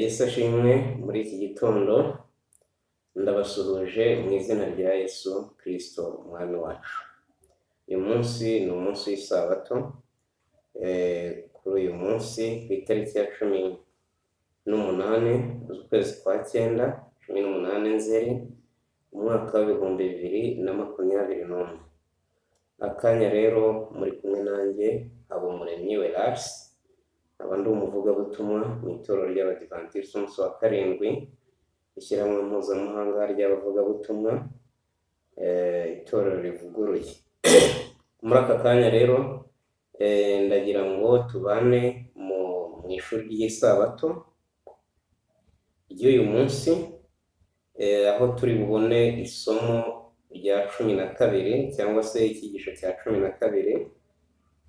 Yesu ashimwe. Muri iki gitondo ndabasuhuje mu izina rya Yesu Kristo umwami wacu. Uyu munsi ni umunsi w'isabato. Kuri uyu munsi ku itariki ya 18 z'ukwezi kwa 9, 18 Nzeri, umwaka w'ibihumbi 2021. Akanya rero muri kumwe nanjye Habumuremyi Wellars, abandi umuvugabutumwa mu itorero ry'Abadivantisiti umunsi wa karindwi, ishyirahamwe mpuzamahanga ry'abavugabutumwa, itorero rivuguruye. Muri aka kanya rero ndagira ngo tubane mu ishuri ry'isabato ry'uyu munsi, aho turi bubone isomo rya 12 cyangwa se icyigisho cya 12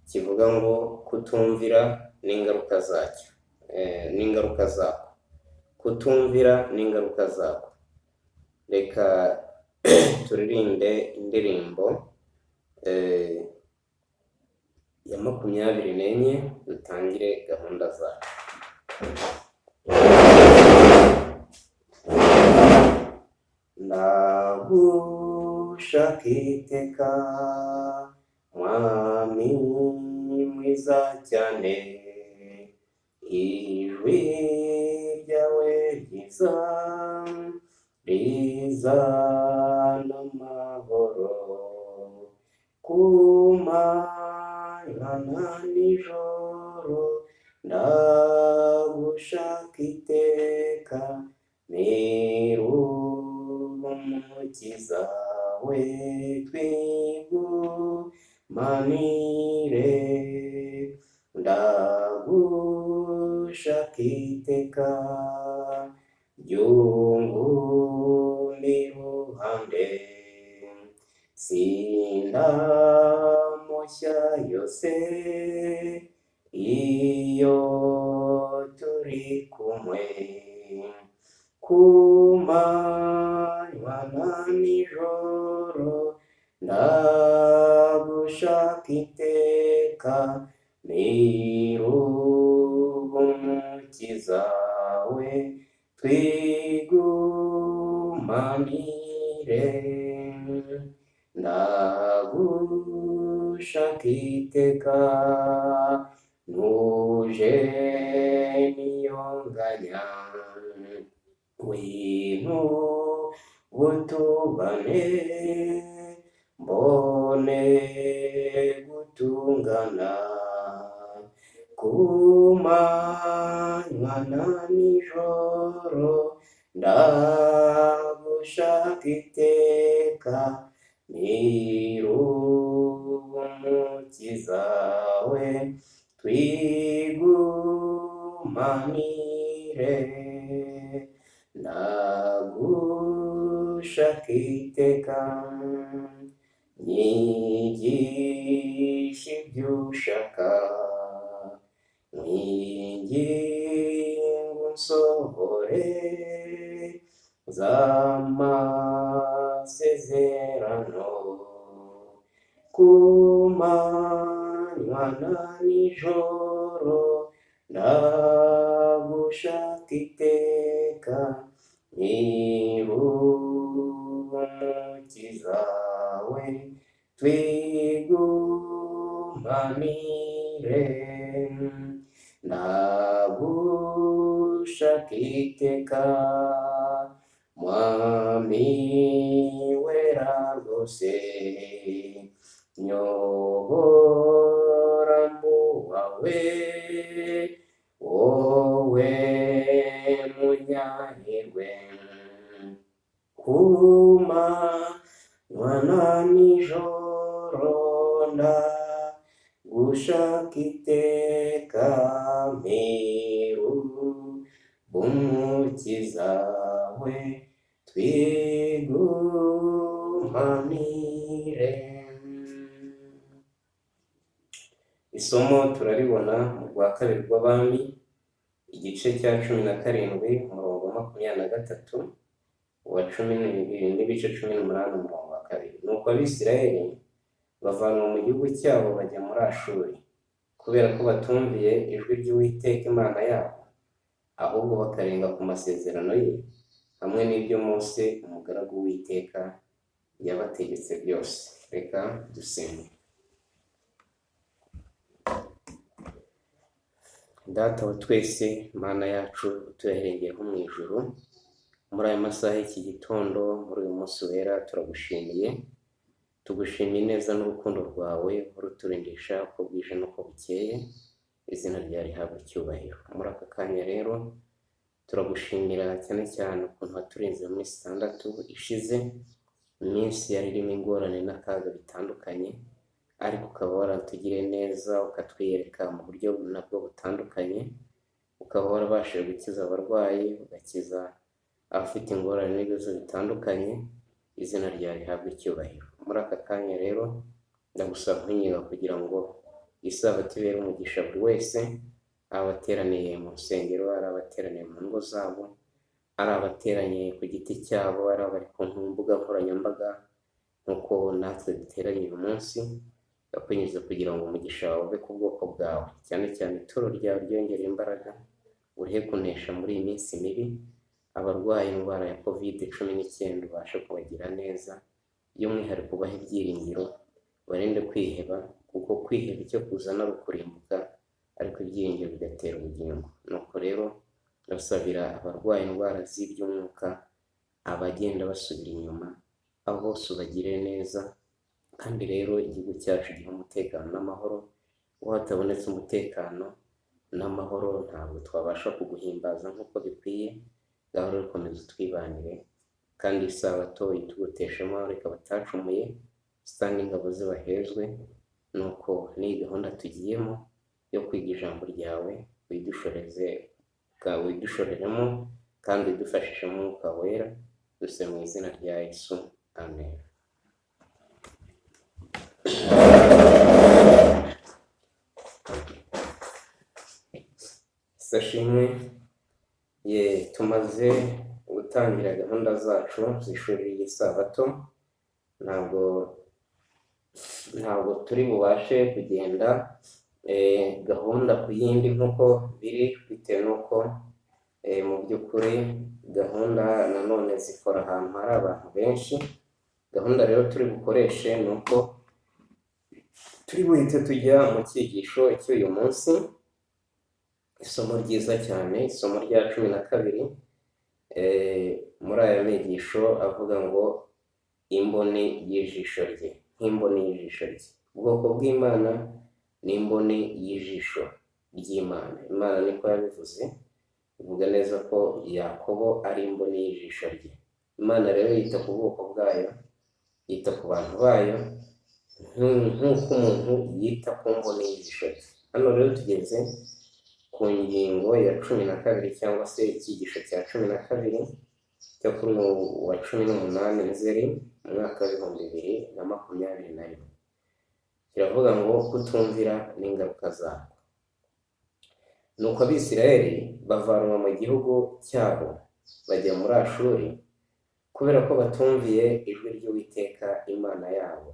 kivuga ngo kutumvira n'ingaruka zacyo, n'ingaruka zako. Kutumvira n'ingaruka zako. Reka turirimbe indirimbo ya 24 dutangire gahunda zacu. Ndagushaka iteka mwami mwiza cyane, ijwi ryawe ryiza rizana amahoro, ku manywa na nijoro ndagushaka iteka, umukiza we twigumanire, ndagushaka iteka, ryungura iruhande, sindamushya yose iyo turi kumwe, ku manywa na nijoro ndagushaka iteka, umukiza we twigumanire, ndagushaka iteka, ntuje niyonganya, wino utubane mbone gutungana, ku manywa na nijoro ndagushaka iteka, umukiza we twigumanire, ndagushaka iteka, nyigisha ibyo ushaka, mwingingo nsohore z'amasezerano, ku manywa na nijoro ndagushaka iteka, umukiza we twigumanire, ndagushaka iteka, mwami wera rwose, nyobora mu wawe, wowe munyahirwe, ku manywa na nijoro ndagushaka iteka, umukiza we twigumanire. Isomo turaribona mu rwa kabiri rw'Abami, igice cya 17 umurongo 23 uwa 12 n'ibice 18 umurongo wa 2. Nuko Abisirayeli bavanwa mu gihugu cyabo bajya muri Ashuri, kubera ko batumviye ijwi ry'Uwiteka Imana yabo, ahubwo bakarenga ku masezerano ye, hamwe n'ibyo Mose umugaragu w'Uwiteka yabategetse byose. Reka dusenge. Data wa twese, Mana yacu utuherengeyeho mu ijuru, muri aya masaha y'iki gitondo, muri uyu munsi wera, turagushimiye. Tugushimiye neza n'urukundo rwawe uruturindisha uko bwije n'uko bukeye, izina ryawe rihabwa icyubahiro. Muri aka kanya rero turagushimira cyane cyane ukuntu waturinze mu minsi 6 ishize, iminsi yari irimo ingorane n'akaga bitandukanye, ariko ukaba waratugiriye neza ukatwiyereka mu buryo nabwo butandukanye, ukaba warabashije gukiza abarwayi, ugakiza abafite ingorane n'ibibazo bitandukanye, izina ryawe rihabwa icyubahiro. Muri aka kanya rero ndagusaba nkwinginga kugira ngo isabato ibere umugisha buri wese, abateraniye mu rusengero, ari abateraniye mu ngo zabo, ari abateraniye ku giti cyabo, ari abari ku mbuga nkoranyambaga, nk'uko natwe duteranye uyu munsi, ndakwinjiza kugira ngo umugisha wawe ube ku bwoko bwawe, cyane cyane ituro ryawe ryongera imbaraga, urihe kunesha muri iyi minsi mibi, abarwaye indwara ya COVID-19 ubashe kubagira neza, by'umwihariko ubahe ibyiringiro, barinde kwiheba, kuko kwiheba icyo kuzana ari ukurimbuka, ariko ibyiringiro bigatera ubugingo. Nuko rero ndasabira abarwaye indwara z'iby'umwuka, abagenda basubira inyuma, abo bose ubagire neza, kandi rero igihugu cyacu gihe umutekano n'amahoro. Uwo hatabonetse umutekano n'amahoro ntabwo twabasha kuguhimbaza nk'uko bikwiye. Gahoro rukomeza twibanire, kandi isabato ituguteshemo reka batacumuye, sitani ingabo zibahezwe. Nuko n'iyi gahunda tugiyemo yo kwiga ijambo ryawe widushoreremo kandi widufashishemo umwuka wera, duse mu izina rya Yesu, amen. Sashimwe tumaze gutangira gahunda zacu z'ishuri ry'isabato, ntabwo turi bubashe kugenda gahunda ku yindi nk'uko biri, bitewe n'uko mu by'ukuri gahunda nanone zikora ahantu hari abantu benshi. Gahunda rero turi bukoreshe ni uko turi buhite tujya mu cyigisho cy'uyu munsi, isomo ryiza cyane, isomo rya 12 muri aya migisho avuga ngo imboni y'ijisho rye, nk'imboni y'ijisho rye. Ubwoko bw'Imana ni imboni y'ijisho ry'Imana. Imana niko yabivuze, ivuga neza ko Yakobo ari imboni y'ijisho rye. Imana rero yita ku bwoko bwayo, yita ku bantu bayo, nk'uko umuntu yita ku mboni y'ijisho rye. Hano rero tugeze ku ngingo ya 12 cyangwa se icyigisho cya 12 cyo kuri wa 18 Nzeri mu mwaka wa 2021. Kiravuga ngo kutumvira n'ingaruka zako. Nuko Abisirayeli bavanwa mu gihugu cyabo bajya muri Ashuri, kubera ko batumviye ijwi ry'Uwiteka Imana yabo,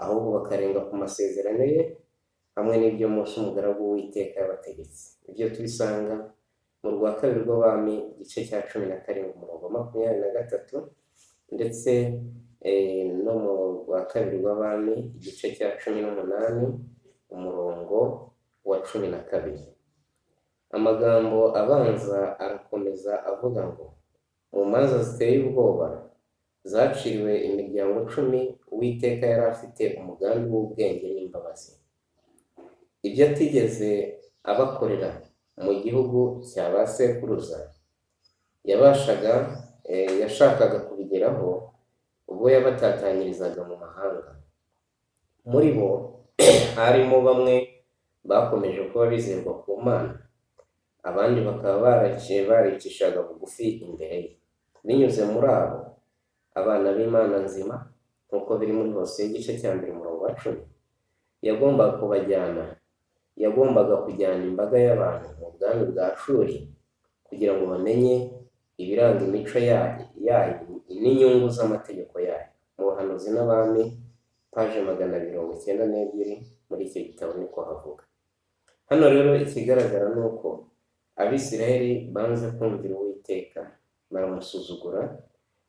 ahubwo bakarenga ku masezerano ye, hamwe n'ibyo Mose umugaragu w'Uwiteka yabategetse. Ibyo tubisanga mu rwa 2 rw'Abami igice cya 17 umurongo wa 23, ndetse no mu rwa 2 rw'Abami igice cya 18 umurongo wa 12. Amagambo abanza arakomeza avuga ngo mu manza ziteye ubwoba zaciriwe imiryango 10, Uwiteka yari afite umugambi w'ubwenge n'imbabazi. Ibyo atigeze abakorera mu gihugu cya ba sekuruza yashakaga kubigeraho ubwo yabatatanyirizaga mu mahanga. Muri bo harimo bamwe bakomeje kuba bizerwa ku Mana, abandi bakaba baricishaga bugufi imbere ye. Binyuze muri abo, abana b'Imana nzima, nk'uko biri muri Hosiya igice cya 1 umurongo wa 10, yagombaga kujyana imbaga y'abantu mu bwami bwa Ashuri kugira ngo bamenye ibiranga imico yayo n'inyungu z'amategeko yayo. Mu buhanuzi n'abami paje 292 muri icyo gitabo niko havuga. Hano rero ikigaragara ni uko Abisiraheli banze kumvira Uwiteka, baramusuzugura,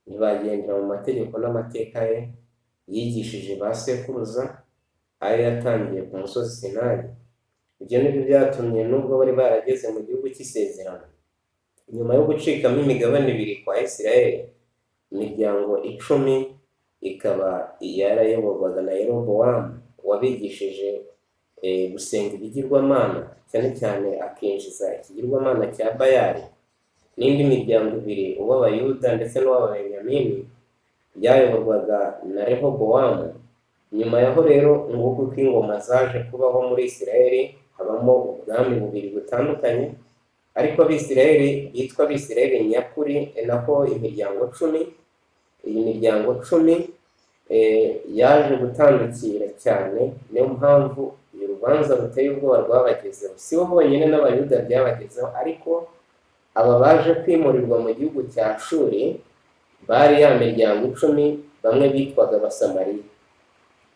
ntibagendera mu mategeko n'amateka ye yigishije ba sekuruza, ayo yatangiye ku musozi Sinayi. Ibyo nibyo byatumye nubwo bari barageze mu gihugu cy'isezerano, nyuma yo gucikamo imigabane 2 kwa Isiraheli, imiryango 10 ikaba yarayoborwaga na Yerobowamu wabigishije gusenga ibigirwamana, cyane cyane akinjiza ikigirwamana cya Bayali. N'indi miryango 2, uw'Abayuda ndetse n'uw'Ababenyamini, byayoborwaga na Rehobowamu. Nyuma yaho rero nguko uko ingoma zaje kubaho muri Isiraheli, habamo ubwami 2 butandukanye, ariko Abisiraheli bitwa Abisiraheli nyakuri nako imiryango 10. Iyi miryango 10 yaje gutandukira cyane, niyo mpamvu urubanza ruteye ubwoba rwabagezeho. Si bo bonyine n'Abayuda byabagezeho, ariko aba baje kwimurirwa mu gihugu cya Ashuri bari ya miryango 10, bamwe bitwaga Abasamariya.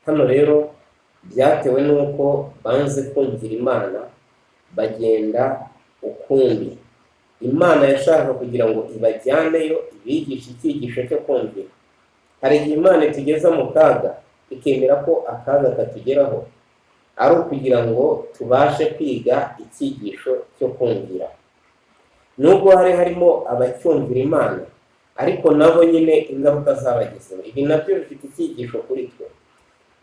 Hano rero byatewe n'uko banze kumvira Imana, bagenda ukundi. Imana yashaka kugira ngo ibajyaneyo, ibigisha icyigisho cyo kumvira. Hari igihe Imana itugeza mu kaga, ikemera ko akaga katugeraho ari ukugira ngo tubashe kwiga icyigisho cyo kumvira. Nubwo harimo abacyumvira Imana, ariko nabo nyine ingaruka zabagezeho. Ibi nabyo bifite icyigisho kuri twe.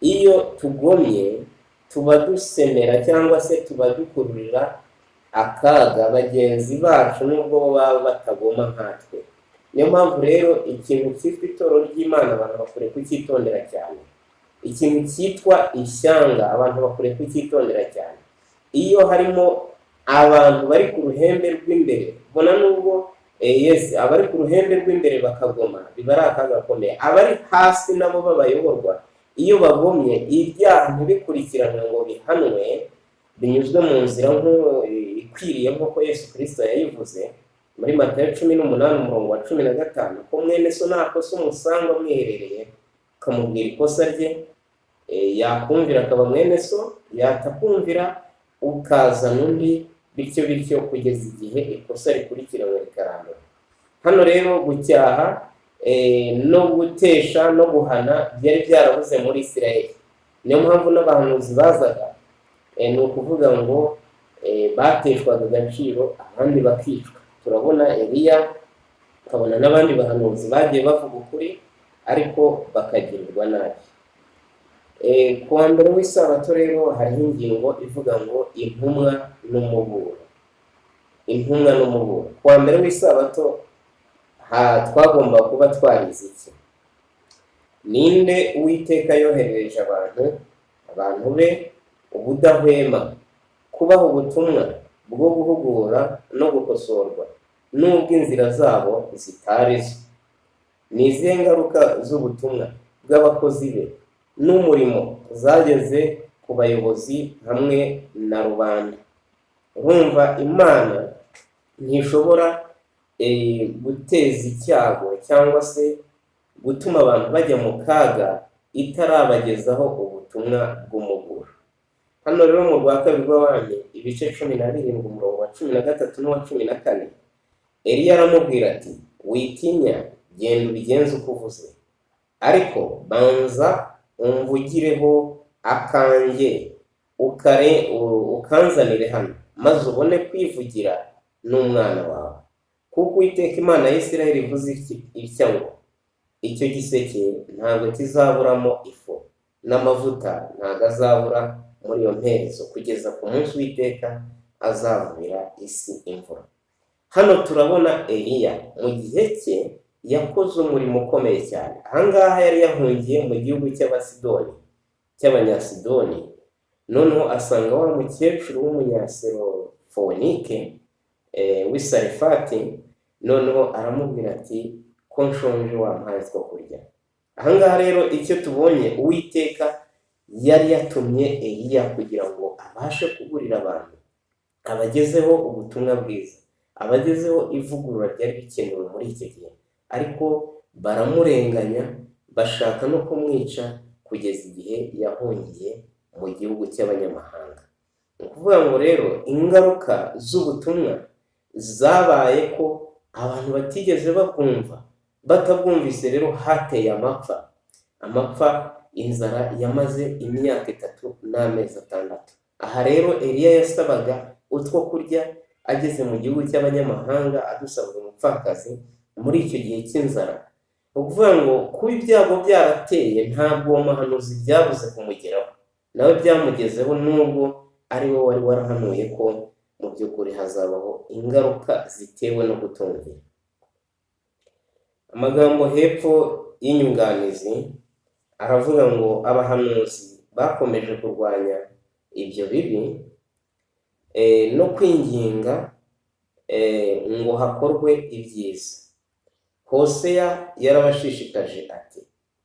Iyo tugomye tuba dusemera cyangwa se tuba dukururira akaga bagenzi bacu nubwo baba batagoma nkatwe. Niyo mpamvu rero ikintu cyitwa itoro ry'Imana abantu bakwiye kucyitondera cyane. Ikintu cyitwa ishyanga abantu bakwiye kucyitondera cyane. Iyo harimo abantu bari ku ruhembe rw'imbere, bona nubwo abari ku ruhembe rw'imbere bakagoma, biba ari akaga gakomeye. Abari hasi nabo babayoborwa, iyo bagomye ibyaha ntibikurikiranwe ngo bihanwe binyuzwe mu nzira ikwiriye nk'uko Yesu Kristo yayivuze muri Matayo 18:15, ko mwene so nakosa umusanga mwiherereye ukamubwira ikosa rye, yakumvira akaba mwene so, yatakumvira ukazana undi, bityo kugeza igihe ikosa rikurikiranwe rikarandura. Hano rero gucyaha no gutesha no guhana byari byarabuze muri Isiraheli. Niyo mpamvu n'abahanuzi bazaga, ni ukuvuga ngo bateshwaga agaciro, abandi bakicwa. Turabona Eliya, tukabona n'abandi bahanuzi bagiye bavuga ukuri ariko bakagirirwa nabi. Ku wa mbere w'isabato rero hariho ingingo ivuga ngo intumwa n'umuburo. Intumwa n'umuburo. Ku wa mbere w'isabato twagomba kuba twarize iki? Ninde Uwiteka yoherereje abantu be ubudahwema kubaha ubutumwa bwo guhugura no gukosorwa nubwo inzira zabo zitari zo. Ni izihe ngaruka z'ubutumwa bw'abakozi be n'umurimo zageze ku bayobozi hamwe na rubanda? Urumva Imana ntishobora guteza icyago cyangwa se gutuma abantu bajya mu kaga itarabagezaho ubutumwa bw'umuburo. Hano rero mu rwa kabiri rw'Abami ibice 17 umurongo wa 13 n'uwa 14, Eliya aramubwira ati witinya, genda ubigenze uko uvuze, ariko banza umvugireho akanjye ukanzanire hano, maze ubone kwivugira n'umwana wawe. Kuko Uwiteka Imana ya Isiraheli ivuze itya ngo icyo giseke ntabwo kizaburamo ifu, n'amavuta ntabwo azabura muri iyo mperezo, kugeza ku munsi Uwiteka azavubira isi imvura. Hano turabona Eliya mu gihe cye yakoze umurimo ukomeye cyane. Ahangaha yari yahungiye mu gihugu cy'Abanyasidoni, noneho asanga wa mukecuru w'umunyaserofonike w'Isarefati, noneho aramubwira ati ko nshonje wampaye two kurya. Ahangaha rero icyo tubonye, Uwiteka yari yatumye Eliya kugira ngo abashe kuburira abantu, abagezeho ubutumwa bwiza. abagezeho ivugurura ryari rikenewe muri icyo gihe, ariko baramurenganya bashaka no kumwica kugeza igihe yahungiye mu gihugu cy'abanyamahanga. Ni ukuvuga ngo rero ingaruka z'ubutumwa zabaye ko abantu batigeze babwumva, batabwumvise rero hateye amapfa, inzara yamaze imyaka 3 n'amezi 6. Aha rero Eliya yasabaga utwo kurya ageze mu gihugu cy'abanyamahanga, adusabira umupfakazi muri icyo gihe cy'inzara. Ni ukuvuga ngo kuba ibyago byarateye ntabwo uwo muhanuzi byabuze kumugeraho, nawe byamugezeho, nubwo ari we wari warahanuye ko mu by'ukuri hazabaho ingaruka zitewe no kutumvira. Amagambo hepfo y'inyunganizi aravuga ngo abahanuzi bakomeje kurwanya ibyo bibi no kwinginga ngo hakorwe ibyiza. Hoseya yarabashishikaje ati,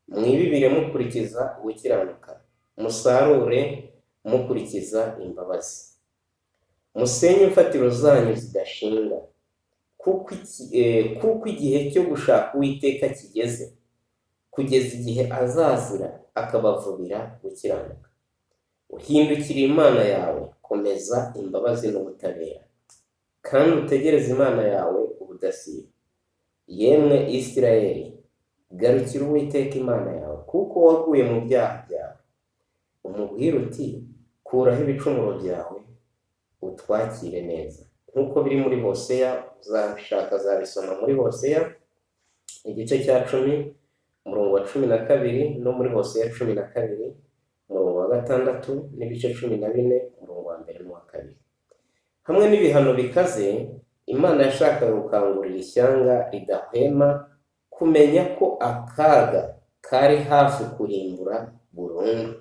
mwibibire mukurikiza gukiranuka, musarure mukurikiza imbabazi, musenye imfatiro zanyu zidashinga, kuko igihe cyo gushaka Uwiteka kigeze, kugeza igihe azazira akabavubira gukiranuka. Uhindukire Imana yawe, komeza imbabazi n'ubutabera, kandi utegereze Imana yawe ubudasiba. Yemwe Isirayeli, garukira Uwiteka Imana yawe, kuko waguye mu byaha byawe. Umubwire uti, kuraho ibicumuro byawe, utwakire neza. Nk'uko biri muri Hoseya, uzabishaka zabisoma muri Hoseya igice cya 10 umurongo wa 12, no muri Hoseya 12 umurongo wa 6, n'ibice 14 umurongo wa 1 n'uwa 2. Hamwe n'ibihano bikaze, Imana yashakaga gukangurira ishyanga ridahwema kumenya ko akaga kari hafi kurimbura burundu.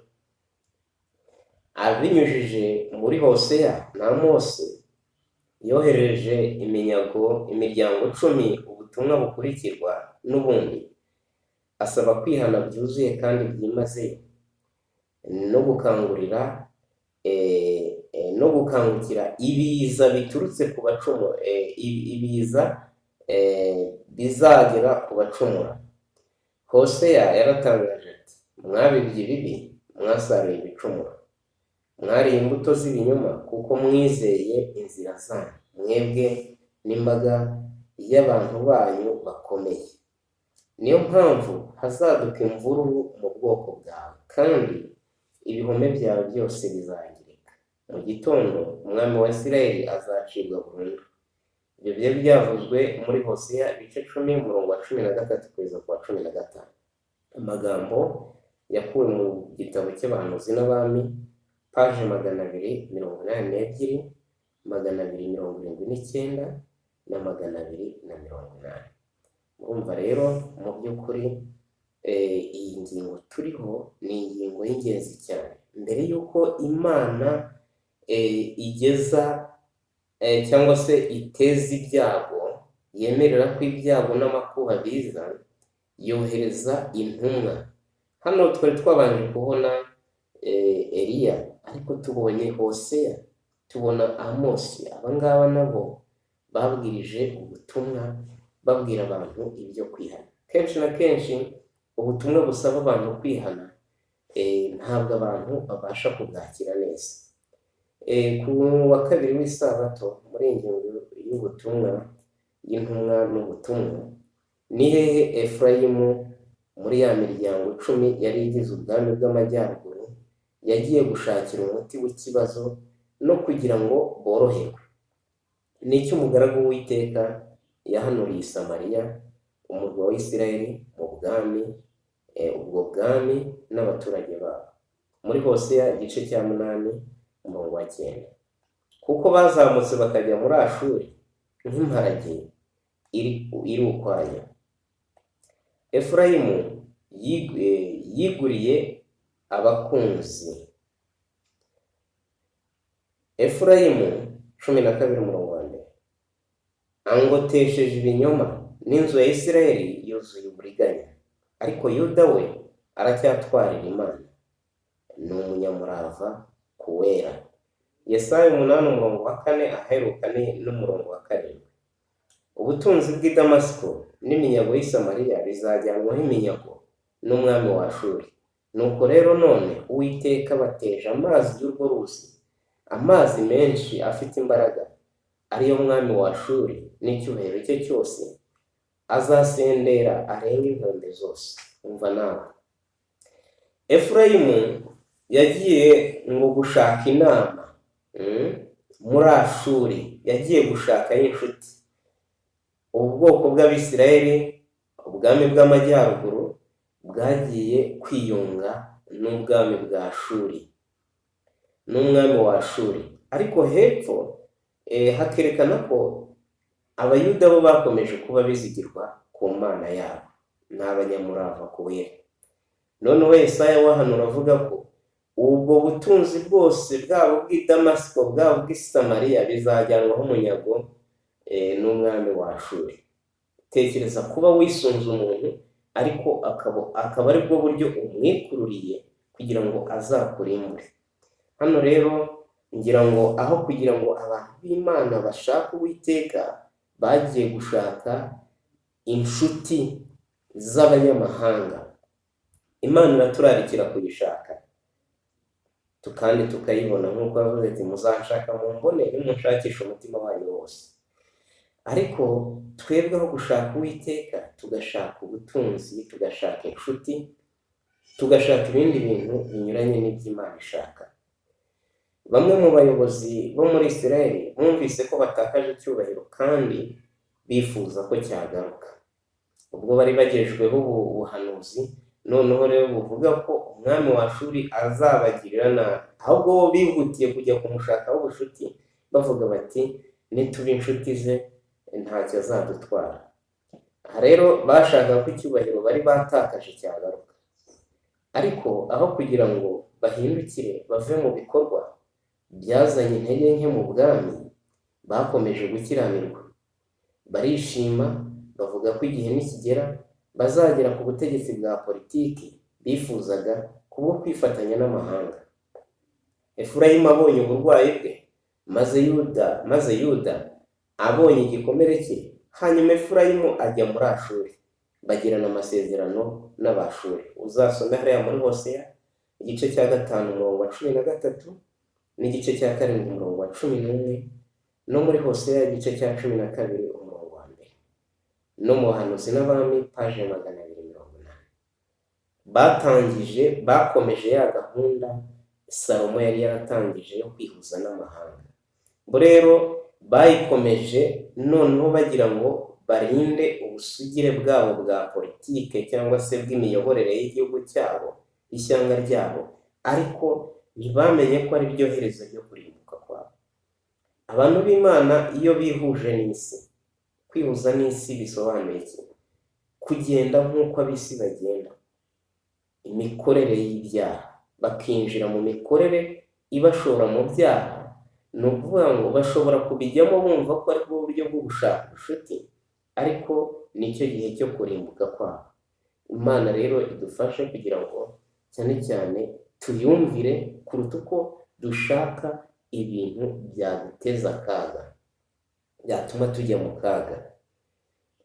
Abinyujije muri Hoseya na Mose, yohereje imiryango 10 ubutumwa bukurikirwa n'ubundi, asaba kwihana byuzuye kandi byimazeyo, no gukangukira ibiza biturutse ku bacumura, ibiza bizagera ku bacumura. Hoseya yaratangaje ati, mwabibye ibibi, mwasaruye ibicumuro, mwariye imbuto z'ibinyoma, kuko mwizeye inzira zanyu, mwebwe n'imbaga y'abantu banyu bakomeye. Niyo mpamvu hazaduka imvururu mu bwoko bwawe, kandi ibihome byawe byose bizangirika. Mu gitondo umwami wa Isirayeli azacibwa burundu. Ibyo byari byavuzwe muri Hoseya ibice 10 umurongo wa 13 kugeza ku wa 15. Amagambo yakuwe mu gitabo cy'abahanuzi n'abami, paje 282, 279 na 280. Urumva rero mu by'ukuri iyi ngingo turiho ni ingingo y'ingenzi cyane. Mbere y'uko Imana igeza cyangwa se iteza ibyago, yemerera ko ibyago n'amakuba biza, yohereza intumwa. Hano twari twabanje kubona Eliya, ariko tubonye Hoseya, tubona Amosi. Abangaba nabo babwirije ubutumwa, babwira abantu ibyo kwihana. Kenshi na kenshi ubutumwa busaba abantu kwihana, ntabwo abantu babasha kubwakira neza. Ku wa kabiri w'isabato, muri ingingo y'ubutumwa y'intumwa n'ubutumwa, ni hehe Efurayimu muri ya miryango 10 yari igize ubwami bw'amajyaruguru yagiye gushakira umuti w'ikibazo no kugira ngo boroherwe? Ni iki umugaragu w'Uwiteka yahanuriye Samariya, umurwa wa Isirayeli, mu bwami, ubwo bwami n'abaturage babo? Muri Hoseya igice cya 8 umurongo wa 9. Kuko bazamutse bakajya muri Ashuri nk'imparage iri ukwayo. Efurayimu yiguriye abakunzi. Efurayimu 12 umurongo wa 1, angotesheje ibinyoma, n'inzu ya Isirayeli yuzuye uburiganya, ariko Yuda we aracyatwarira Imana, ni umunyamurava kuwera. Yesaya 8 umurongo wa 4 aheruka n'umurongo wa 7. ubutunzi bw'i Damasiko n'iminyago y'i Samariya bizajyanwaho iminyago n'umwami wa Ashuri. Nuko rero none Uwiteka bateje amazi y'urwo ruzi, amazi menshi afite imbaraga, ariyo mwami wa Ashuri n'icyubahiro cye cyose, azasendera arenga inkombe zose. Umva nawe, Efurayimu yagiye ngo gushaka inama muri Ashuri, yagiye gushakayo inshuti. Ubwoko bw'Abisirayeli, ubwami bw'amajyaruguru bwagiye kwiyunga n'ubwami bwa Ashuri, n'umwami wa Ashuri. Ariko hepfo hakerekana ko Abayuda bo bakomeje kuba bizigirwa ku Mana yabo, ni abanyamurava kubera. Noneho Yesaya wahanura avuga ko ubwo butunzi bwose bwabo bw'i Damasiko, bwabo bw'i Samariya bizajyanwaho umunyago n'umwami wa Ashuri. Tekereza kuba wisunze umuntu ariko akaba ari bwo buryo umwikururiye kugira ngo azakurimbure. Hano rero ngira ngo aho kugira ngo abantu b'Imana bashaka Uwiteka, bagiye gushaka inshuti z'abanyamahanga. Imana iraturarikira kuyishaka kandi tukayibona, nk'uko yavuze ati muzanshaka mumbone nimunshakisha umutima wanyu wose. Ariko twebwe aho gushaka Uwiteka, tugashaka ubutunzi, tugashaka inshuti, tugashaka ibindi bintu binyuranye n'iby'Imana ishaka. Bamwe mu bayobozi bo muri Isirayeli bumvise ko batakaje icyubahiro kandi bifuza ko cyagaruka. Ubwo bari bagejejweho ubuhanuzi, noneho rero buvuga ko umwami wa Ashuri azabagirira nabi, ahubwo bo bihutiye kujya kumushakaho ubucuti, bavuga bati nituba inshuti ze ntacyo azadutwara. Aha rero bashakaga ko icyubahiro bari batakaje cyagaruka. Ariko aho kugira ngo bahindukire bave mu bikorwa byazanye intege nke mu bwami, bakomeje gukiranirwa. Barishima, bavuga ko igihe nikigera bazagera ku butegetsi bwa politiki bifuzaga kubwo kwifatanya n'amahanga. Efurayimu abonye uburwayi bwe, maze Yuda abonye igikomere cye, hanyuma Efurayimu ajya muri Ashuri, bagirana amasezerano n'Abashuri. Uzasome hariya muri Hoseya igice cya 5 umurongo wa 13 n'igice cya 7 umurongo wa 11, no muri Hoseya igice cya 12 umurongo wa 1, no mu Bahanuzi n'Abami paje 280. Bakomeje ya gahunda Salomo yari yaratangije yo kwihuza n'amahanga. Bo rero bayikomeje, noneho bagira ngo barinde ubusugire bwabo bwa politike cyangwa se bw'imiyoborere y'igihugu cyabo, ishyanga ryabo, ariko ntibamenye ko ari ryo herezo ryo kurimbuka kwabo. Abantu b'Imana iyo bihuje n'isi, kwihuza n'isi bisobanuye iki? Kugenda nk'uko ab'isi bagenda, imikorere y'ibyaha, bakinjira mu mikorere ibashora mu byaha. Ni ukuvuga ngo bashobora kubijyamo bumva ko ari bwo buryo bwo gushaka ubucuti, ariko nicyo gihe cyo kurimbuka kwabo. Imana rero idufashe kugira ngo cyane cyane tuyumvire kuruta uko dushaka ibintu byaduteza akaga, byatuma tujya mu kaga.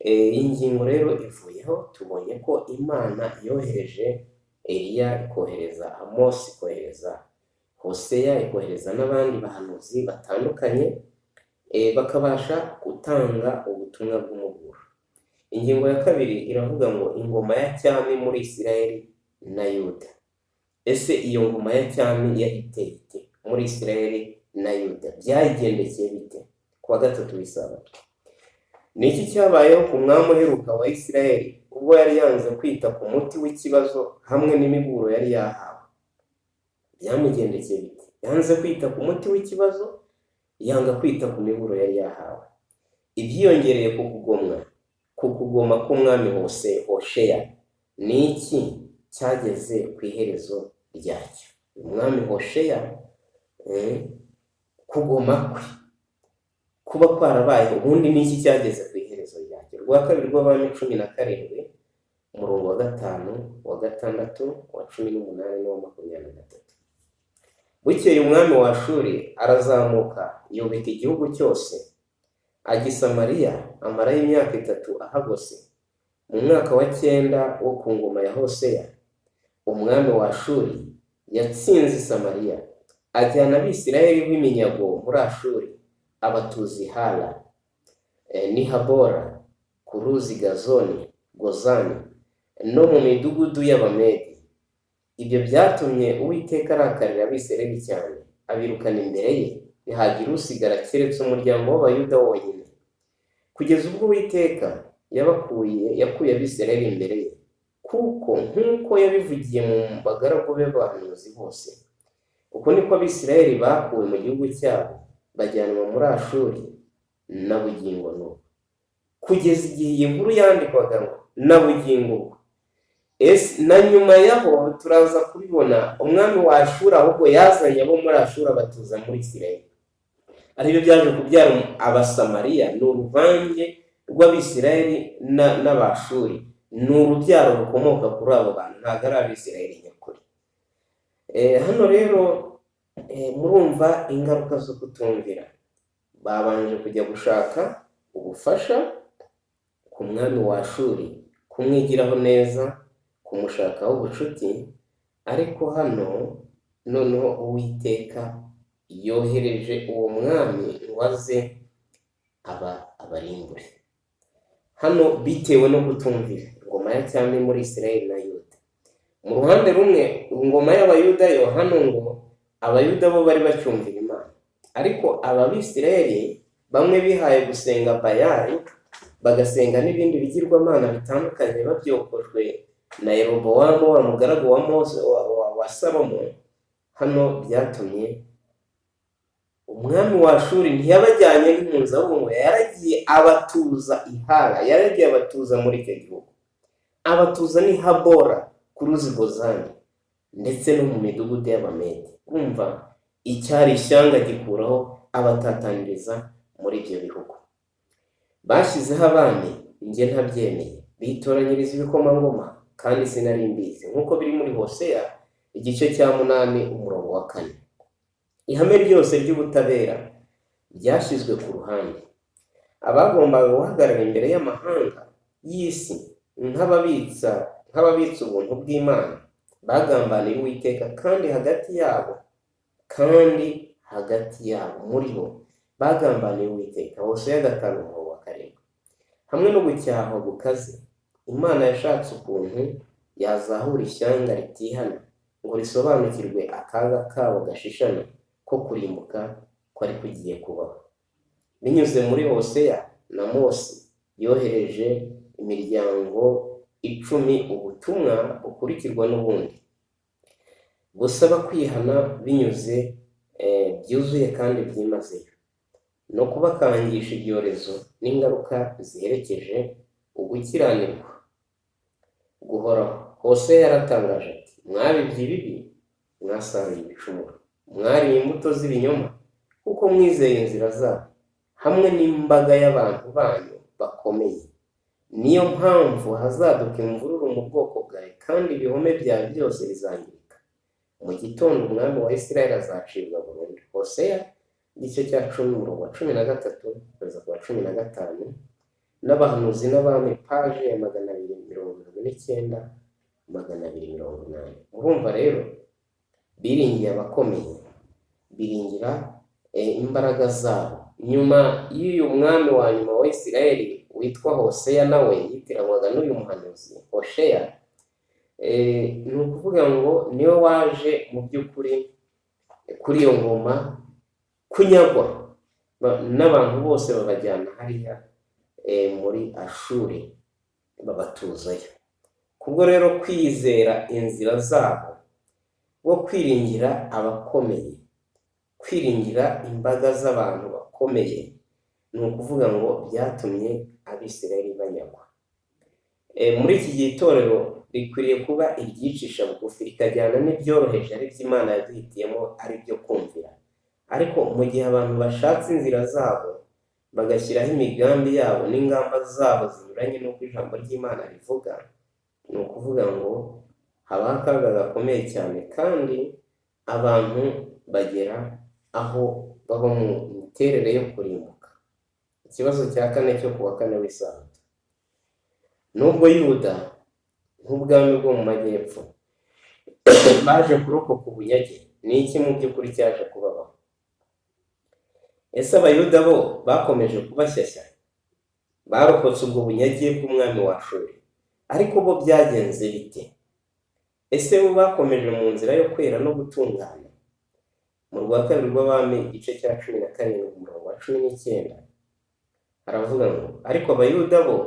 Iyi ngingo rero ivuyeho, tubonye ko Imana yohereje Eliya, ikohereza Amosi, ikohereza Hoseya, ikohereza n'abandi bahanuzi batandukanye, bakabasha gutanga ubutumwa bw'umuburo. Ingingo ya 2 iravuga ngo ingoma ya cyami muri Isirayeli na Yuda. Ese iyo ngoma ya cyami yahiteye ite muri Isirayeli na Yuda? Byayigendekeye bite? Kuwa 3 w'Isabato. Ni iki cyabayeho ku mwami uheruka wa Isirayeli ubwo yari yanze kwita ku muti w'ikibazo hamwe n'imiburo yari yahawe? Byamugendekeye bite? Yanze kwita ku muti w'ikibazo, yanga kwita ku miburo yari yahawe. Ibyiyongereye ku kugoma k'umwami Hosheya, ni iki cyageze ku iherezo ryacyo? Umwami Hosheya, kugoma kwe kuba kwarabaye, ubundi ni iki cyageze ku iherezo ryacyo? Rwa 2 rw'Abami 17 umurongo wa 5, wa 6, wa 18 n'uwa 23. Bukeye umwami wa Ashuri arazamuka yubika igihugu cyose, ajya i Samariya amarayo imyaka 3 ahagose. Mu mwaka wa 9 wo ku ngoma ya Hoseya, umwami wa Ashuri yatsinze i Samariya, ajyana Abisirayeli b'iminyago muri Ashuri, abatuza i Hala, n'i Habora, ku ruzi Gozani, no mu midugudu y'Abamedi. Ibyo byatumye Uwiteka arakarira Abisirayeli cyane, abirukana imbere ye, ntihagira usigara keretse umuryango w'Abayuda wonyine, kugeza ubwo Uwiteka yakuye Abisirayeli imbere ye, kuko nk'uko yabivugiye mu bagaragu be b'abahanuzi bose. Uko niko Abisirayeli bakuwe mu gihugu cyabo, bajyanwa muri Ashuri na bugingo n'ubu, kugeza igihe iyi nkuru yandikwaga ngo na bugingo ubu. Na nyuma yaho turaza kubibona umwami wa Ashuri ahubwo yazanye abo muri Ashuri abatuza muri Isirayeli, aribyo byaje kubyara Abasamariya. Ni uruvange rw'Abisirayeli n'Abashuri, ni urubyaro rukomoka kuri abo bantu, ntabwo ari Abisirayeli nyakuri. Hano rero murumva ingaruka zo kutumvira. Babanje kujya gushaka ubufasha ku mwami wa Ashuri, kumwigiraho neza, kumushakaho ubucuti, ariko hano noneho Uwiteka yohereje uwo mwami ngo aze abarimbure. Hano bitewe no kutumvira ingoma ya cyami muri Isirayeli na Yuda. Mu ruhande rumwe ingoma y'Abayuda yo, hano ngo Abayuda bo bari bacyumvira Imana, ariko aba Bisirayeli bamwe bihaye gusenga Bayali, bagasenga n'ibindi bigirwamana bitandukanye babyokojwe na Yerobowamu, wa mugaragu wa Mose wa Salomo. Hano byatumye umwami wa Ashuri ntiyabajyanye n'impunzi, ahubwo ngo yaragiye abatuza i Hala, yaragiye abatuza muri icyo gihugu, abatuza n'i Habora ku ruzi Gozani, ndetse no mu midugudu y'Abamedi. Umva, icyari ishyanga gikuraho abatataniriza muri ibyo bihugu. Bashyizeho abami njye ntabyemeye, bitoranyiriza ibikomangoma kandi sinari mbizi, nk'uko biri muri Hoseya igice cya 8 umurongo wa 4. Ihame ryose ry'ubutabera ryashyizwe ku ruhande. Abagombaga guhagarara imbere y'amahanga y'isi nk'ababitsa ubuntu bw'Imana bagambaniye Uwiteka, kandi hagati yabo muri bo bagambaniye Uwiteka. Hoseya 5 umurongo wa 7. Hamwe no gucyahwa gukaze, Imana yashatse ukuntu yazahura ishyanga ritihana ngo risobanukirwe akaga kabo gashishana ko kurimbuka kwari kugiye kubaho. Binyuze muri Hoseya na Mose yohereje imiryango 10 ubutumwa bukurikirwa n'ubundi busaba kwihana binyuze byuzuye kandi byimazeyo, no kubakangisha ibyorezo n'ingaruka ziherekeje ugukiranirwa guhoraho. Hoseya yaratangaje ati, mwabibye ibibi, mwasaruye ibicumuro, mwariye imbuto z'ibinyoma, kuko mwizeye inzira zabo, hamwe n'imbaga y'abantu banyu bakomeye. Niyo mpamvu hazaduka imvururu mu bwoko bwawe, kandi ibihome byawe byose bizangirika. Mu gitondo umwami wa Isirayeli azacibwa burundu. Hoseya igice cya 10 umurongo wa 13 kugeza ku wa 15. N'abahanuzi n'abami, paje ya 279 280. Murumva rero, biringiye abakomeye, biringira imbaraga zabo. Nyuma y'uyu mwami wa nyuma wa Isirayeli witwa Hoseya, nawe yitiranwaga n'uyu muhanuzi Hosheya, ni ukuvuga ngo niwe waje mu by'ukuri kuri iyo ngoma kunyagwa n'abantu bose, babajyana hariya muri Ashuri babatuzayo. Kubwo rero kwizera inzira zabo, bo kwiringira abakomeye, kwiringira imbaga z'abantu bakomeye, ni ukuvuga ngo byatumye Abisirayeli banyagwa. Muri iki gihe itorero rikwiriye kuba iryicisha bugufi, rikajyana n'ibyoroheje ari by'Imana yaduhitiyemo, ari byo kumvira. Ariko mu gihe abantu bashatse inzira zabo, bagashyiraho imigambi yabo n'ingamba zabo zinyuranye n'uko ijambo ry'Imana rivuga, ni ukuvuga ngo habaho akaga gakomeye cyane, kandi abantu bagera aho baba mu miterere yo kurimbuka. Ikibazo cya kane cyo ku wa kane w'isabato. Nubwo Yuda nk'ubwami bwo mu majyepfo baje kurokoka ubunyage, ni iki mu by'ukuri cyaje kubabaho? Ese abayuda bo bakomeje kubashyashya? Barokotse ubwo bunyage bw'umwami wa Ashuri, ariko bo byagenze bite? Ese bo bakomeje mu nzira yo kwera no gutungana? Mu rwa kabiri rw'Abami igice cya 17 umurongo wa 19 haravuga ngo, ariko abayuda bo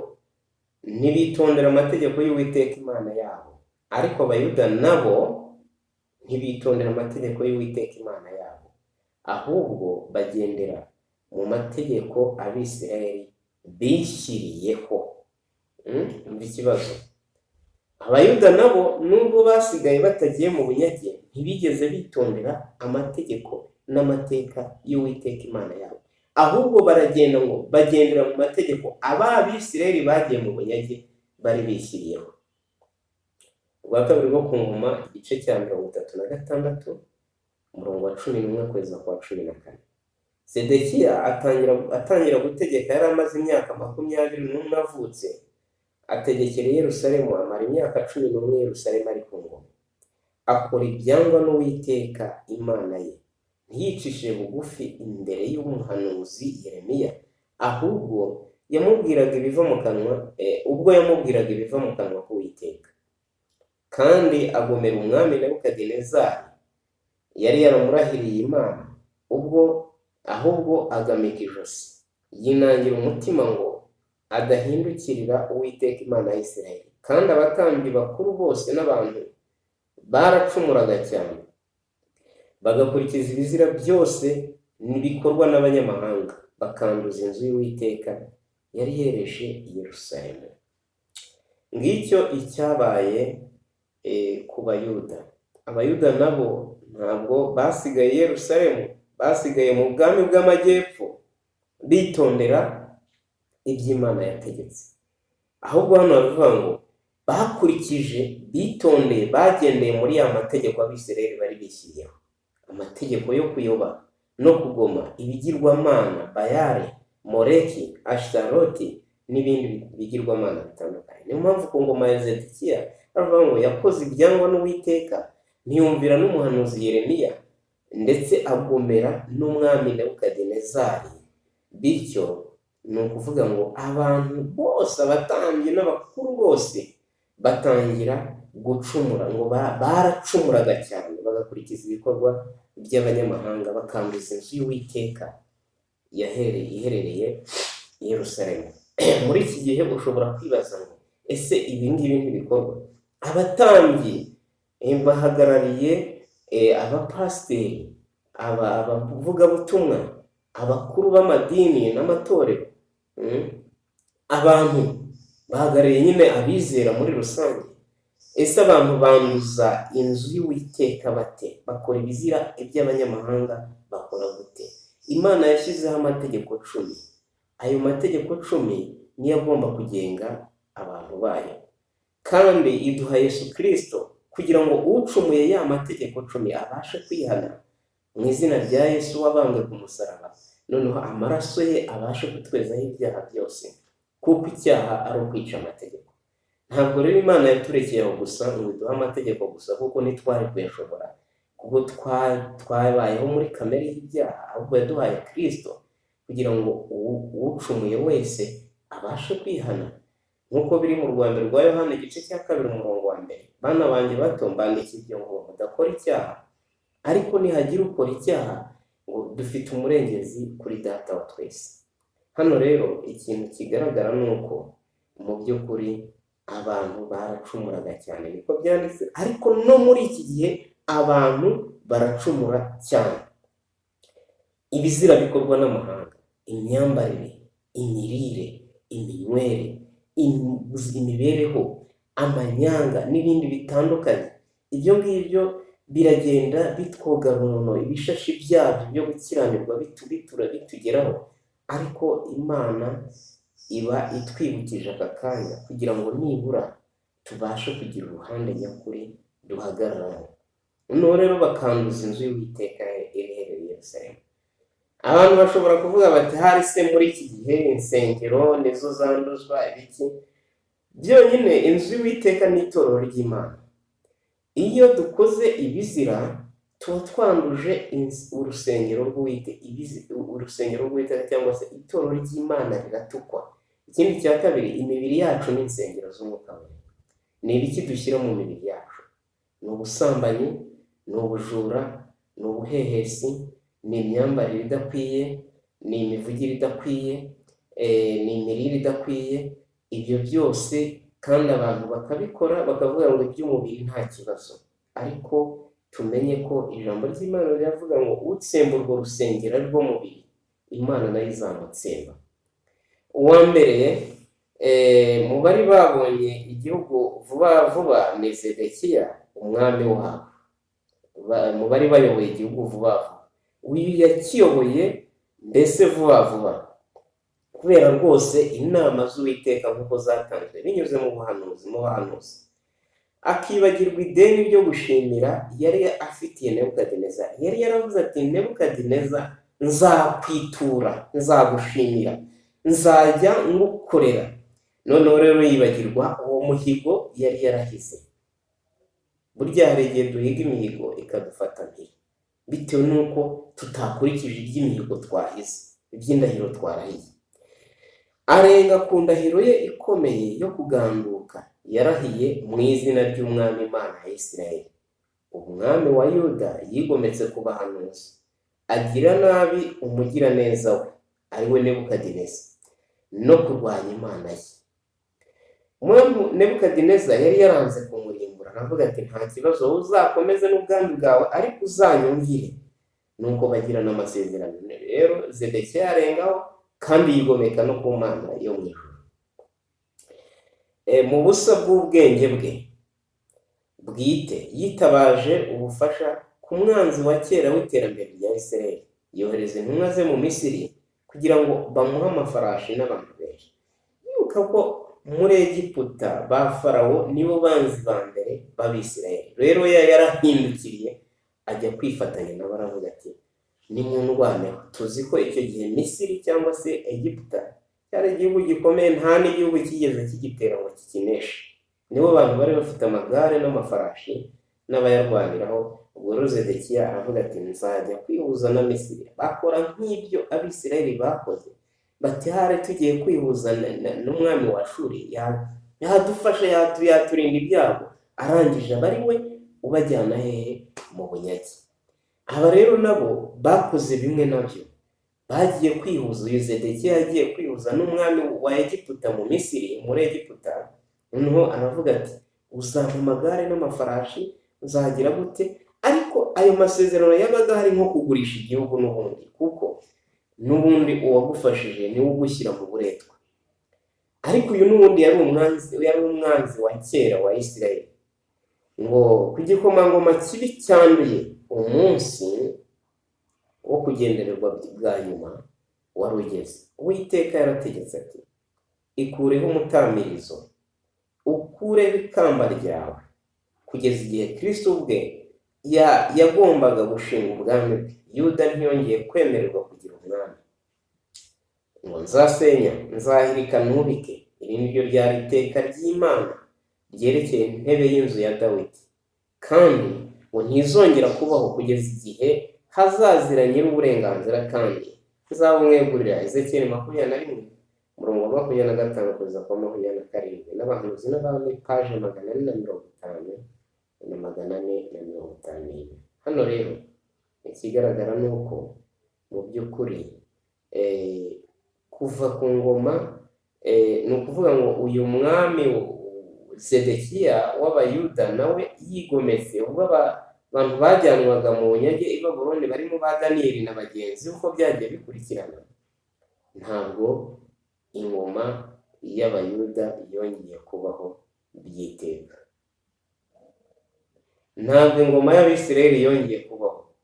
ntibitondera amategeko y'Uwiteka Imana yabo. Ariko abayuda nabo ntibitondera amategeko y'Uwiteka Imana yabo, ahubwo bagendera mu mategeko Abisirayeli bishyiriyeho. Umva ikibazo. Abayuda nabo nubwo basigaye batagiye mu bunyage, ntibigeze bitondera amategeko n'amateka y'Uwiteka Imana yabo, ahubwo bagendera mu mategeko Abisirayeli bagiye mu bunyage bari bishyiriyeho. Urwa kabiri rwo ku Ngoma igice cya 36 umurongo wa 11 kugeza ku wa 14. Sedekiya atangira gutegeka yari amaze imyaka 21 avutse. Ategekera Yerusalemu, amara imyaka 11 Yerusalemu ari ku ngoma. Akora ibyangwa n'Uwiteka Imana ye, ntiyicishije bugufi imbere y'umuhanuzi Yeremiya, ahubwo yamubwiraga ibiva mu kanwa k'Uwiteka. Kandi agomera umwami Nebukadinezari yari yaramurahiriye Imana, ahubwo agamika ijosi, yinangira umutima ngo adahindukirira Uwiteka Imana ya Isirayeli. Kandi abatambyi bakuru bose n'abantu baracumuraga cyane, bagakurikiza ibizira byose n'ibikorwa n'abanyamahanga, bakanduza inzu y'Uwiteka yari yereje Yerusalemu. Ngicyo icyabaye ku Bayuda. Abayuda nabo ntabwo basigaye Yerusalemu, basigaye mu bwami bw'amajyepfo bitondera iby'Imana yategetse, ahubwo hano bavuga ngo bitondeye, bagendeye muri ya mategeko Abisirayeli bari bishyiriyeho, amategeko yo kuyoba no kugoma ibigirwamana Bayali, Moleki, Ashitaroti n'ibindi bigirwamana bitandukanye. Niyo mpamvu ku ngoma ya Zedekiya bavuga ngo yakoze ibyangwa n'Uwiteka, ntiyumvira n'umuhanuzi Yeremiya, ndetse agomera n'umwami Nebukadinezari. Bityo ni ukuvuga ngo abantu bose, abatambyi n'abakuru bose batangira gucumura, ngo baracumuraga cyane, bagakurikiza ibikorwa by'abanyamahanga, bakanduza inzu y'Uwiteka iherereye i Yerusalemu. Muri iki gihe ushobora kwibaza ngo ese ibi ngibi ntibikorwa? Abatambyi bahagarariye abapasiteri, abavugabutumwa, abakuru b'amadini n'amatorero, abantu bahagarariye nyine abizera muri rusange. Ese abantu banduza inzu y'Uwiteka bate? Bakora ibizira iby'abanyamahanga bakora gute? Imana yashyizeho amategeko 10. Ayo mategeko 10 niyo agomba kugenga abantu bayo, kandi iduha Yesu Kristo kugira ngo ucumuye ya mategeko 10 abashe kwihana mu izina rya Yesu wabambwe ku musaraba, noneho amaraso ye abashe kutwezaho ibyaha byose, kuko icyaha ari ukwica amategeko. Ntabwo rero Imana yaturekeyeho gusa ngo iduhe amategeko gusa, kuko ntitwari kuyashobora, kuko twabayeho muri kamere y'ibyaha, ahubwo yaduhaye Kristo kugira ngo ucumuye wese abashe kwihana. Nk'uko biri mu Rwanda rwa Yohana igice cya 2 umurongo wa 1, bana banjye bato mbandikiye ibyo ngo mudakora icyaha, ariko nihagira ukora icyaha ngo dufite umurengezi kuri Data wa twese. Hano rero ikintu kigaragara ni uko mu by'ukuri abantu baracumuraga cyane, niko byanditse, ariko no muri iki gihe abantu baracumura cyane. Ibizira bikorwa n'amahanga, imyambarire, imirire, iminywere, imibereho, amanyanga n'ibindi bitandukanye, ibyo ngibyo biragenda bitwoga runono ibishashi byabyo byo gukiranirwa bitugeraho, ariko Imana iba itwibukije aka kanya kugira ngo nibura tubashe kugira uruhande nyakuri duhagararamo. Noneho rero bakanduza inzu y'Uwiteka iherereye Yerusalemu. Abantu bashobora kuvuga bati hari se muri iki gihe insengero nizo zanduzwa ibiki. Byonyine inzu y'Uwiteka n'itorero ry'Imana, iyo dukoze ibizira tuba twanduje urusengero rw'Uwiteka cyangwa se itorero ry'Imana riratukwa. Ikindi cya kabiri, imibiri yacu ni insengero z'Umwuka Wera. Ni ibiki dushyira mu mibiri yacu? Ni ubusambanyi, ni ubujura, ni ubuhehesi, ni imyambarire idakwiye, ni imivugire idakwiye, ni imirire idakwiye. Ibyo byose kandi abantu bakabikora bakavuga ngo iby'umubiri nta kibazo, ariko tumenye ko ijambo ry'Imana riravuga ngo utsemba urwo rusengero ari rwo mubiri, Imana nayo izamutsemba. Uwa mbere mu bari babonye igihugu vuba vuba ni Zedekiya umwami wabo, mu bari bayoboye igihugu vuba vuba. Uyu yakiyoboye mbese vuba vuba kubera rwose inama z'Uwiteka nk'uko zatanzwe binyuze mu bahanuzi, akibagirwa ideni ryo gushimira yari afitiye Nebukadineza. Yari yaravuze ati, Nebukadineza, nzakwitura, nzagushimira, nzajya ngukorera. Noneho rero yibagirwa uwo muhigo yari yarahize. Burya hari igihe duhiga imihigo ikadufata mpiri bitewe n'uko tutakurikije iby'imihigo twahize, iby'indahiro twarahiye. Arenga ku ndahiro ye ikomeye yo kuganduka yarahiye mu izina ry'Umwami Imana ya Isirayeli. Umwami wa Yuda yigometse ku bahanuzi, agira nabi umugiraneza we ari we Nebukadineza no kurwanya Imana ye. Umwami Nebukadineza yari yaranze kumurimbura, aravuga ati, nta kibazo, wowe uzakomeze n'ubwami bwawe ariko uzanyumvire. Nuko bagirana amasezerano. Rero Zedekiya yarengaho kandi yigomeka no ku Mana yo mu ijuru. Mu busa bw'ubwenge bwe bwite yitabaje ubufasha ku mwanzi wa kera w'iterambere rya Isirayeli. Yohereza intumwa ze mu Misiri kugira ngo bamuhe amafarashi n'abantu benshi. Yibuka ko muri Egiputa ba Farawo nibo banzi ba mbere b'Abisirayeli. Rero yarahindukiriye ajya kwifatanya nabo, aravuga ati, nimundwaneho. Tuzi ko icyo gihe Misiri cyangwa se Egiputa cyari igihugu gikomeye, nta n'igihugu kigeze kigitera ngo kikineshe. Nibo bantu bari bafite amagare n'amafarashi n'abayarwaniraho. Ubwo rero Zedekiya aravuga ati, nzajya kwihuza na Misiri. Bakora nk'ibyo Abisirayeli bakoze, bati, hare tugiye kwihuza n'umwami wa Ashuri, yadufasha, yaturinda ibyago. Arangije aba ari we ubajyana hehe? Mu bunyage. Aba rero nabo bakoze bimwe nabyo, bagiye kwihuza. Uyu Zedekiya yagiye kwihuza n'umwami wa Egiputa mu Misiri, muri Egiputa. Noneho aravuga ati, uzampa amagare n'amafarashi, uzagira gute? Ariko ayo masezerano yabaga hari nko kugurisha igihugu n'ubundi, kuko n'ubundi uwagufashije niwe ugushyira mu buretwa. Ariko uyu n'ubundi yari umwanzi wa kera wa Isirayeli. Ngo ku gikomangoma kibi cyanduye, umunsi wo kugendererwa bwa nyuma wari ugeze. Uwiteka yarategetse ati, ikureho umutamirizo, ukureho ikamba ryawe, kugeza igihe Kristo ubwe yagombaga gushinga ubwami bwe. Yuda ntiyongeye kwemererwa kugira umwami. Ngo nzasenya, nzahirika nubike. Iri ni ryo ryari iteka ry'Imana ryerekeye intebe y'inzu ya Dawidi, kandi ngo ntizongera kubaho kugeza igihe hazazira nyir'uburenganzira, kandi nzabumwegurira. Ezekiyeli 21 umurongo wa 25 kugeza kwa 27. N'abahanuzi n'abami, paje 450 na 451. Hano rero ikigaragara ni uko mu by'ukuri kuva ku ngoma, ni ukuvuga ngo uyu mwami Zedekiya w'Abayuda nawe yigometse. Ubwo abantu bajyanwaga mu bunyage i Babuloni barimo ba Daniyeli na bagenzi, uko byagiye bikurikirana, ntabwo ingoma y'Abayuda yongeye kubaho byiteka. Ntabwo ingoma y'Abisirayeli yongeye kubaho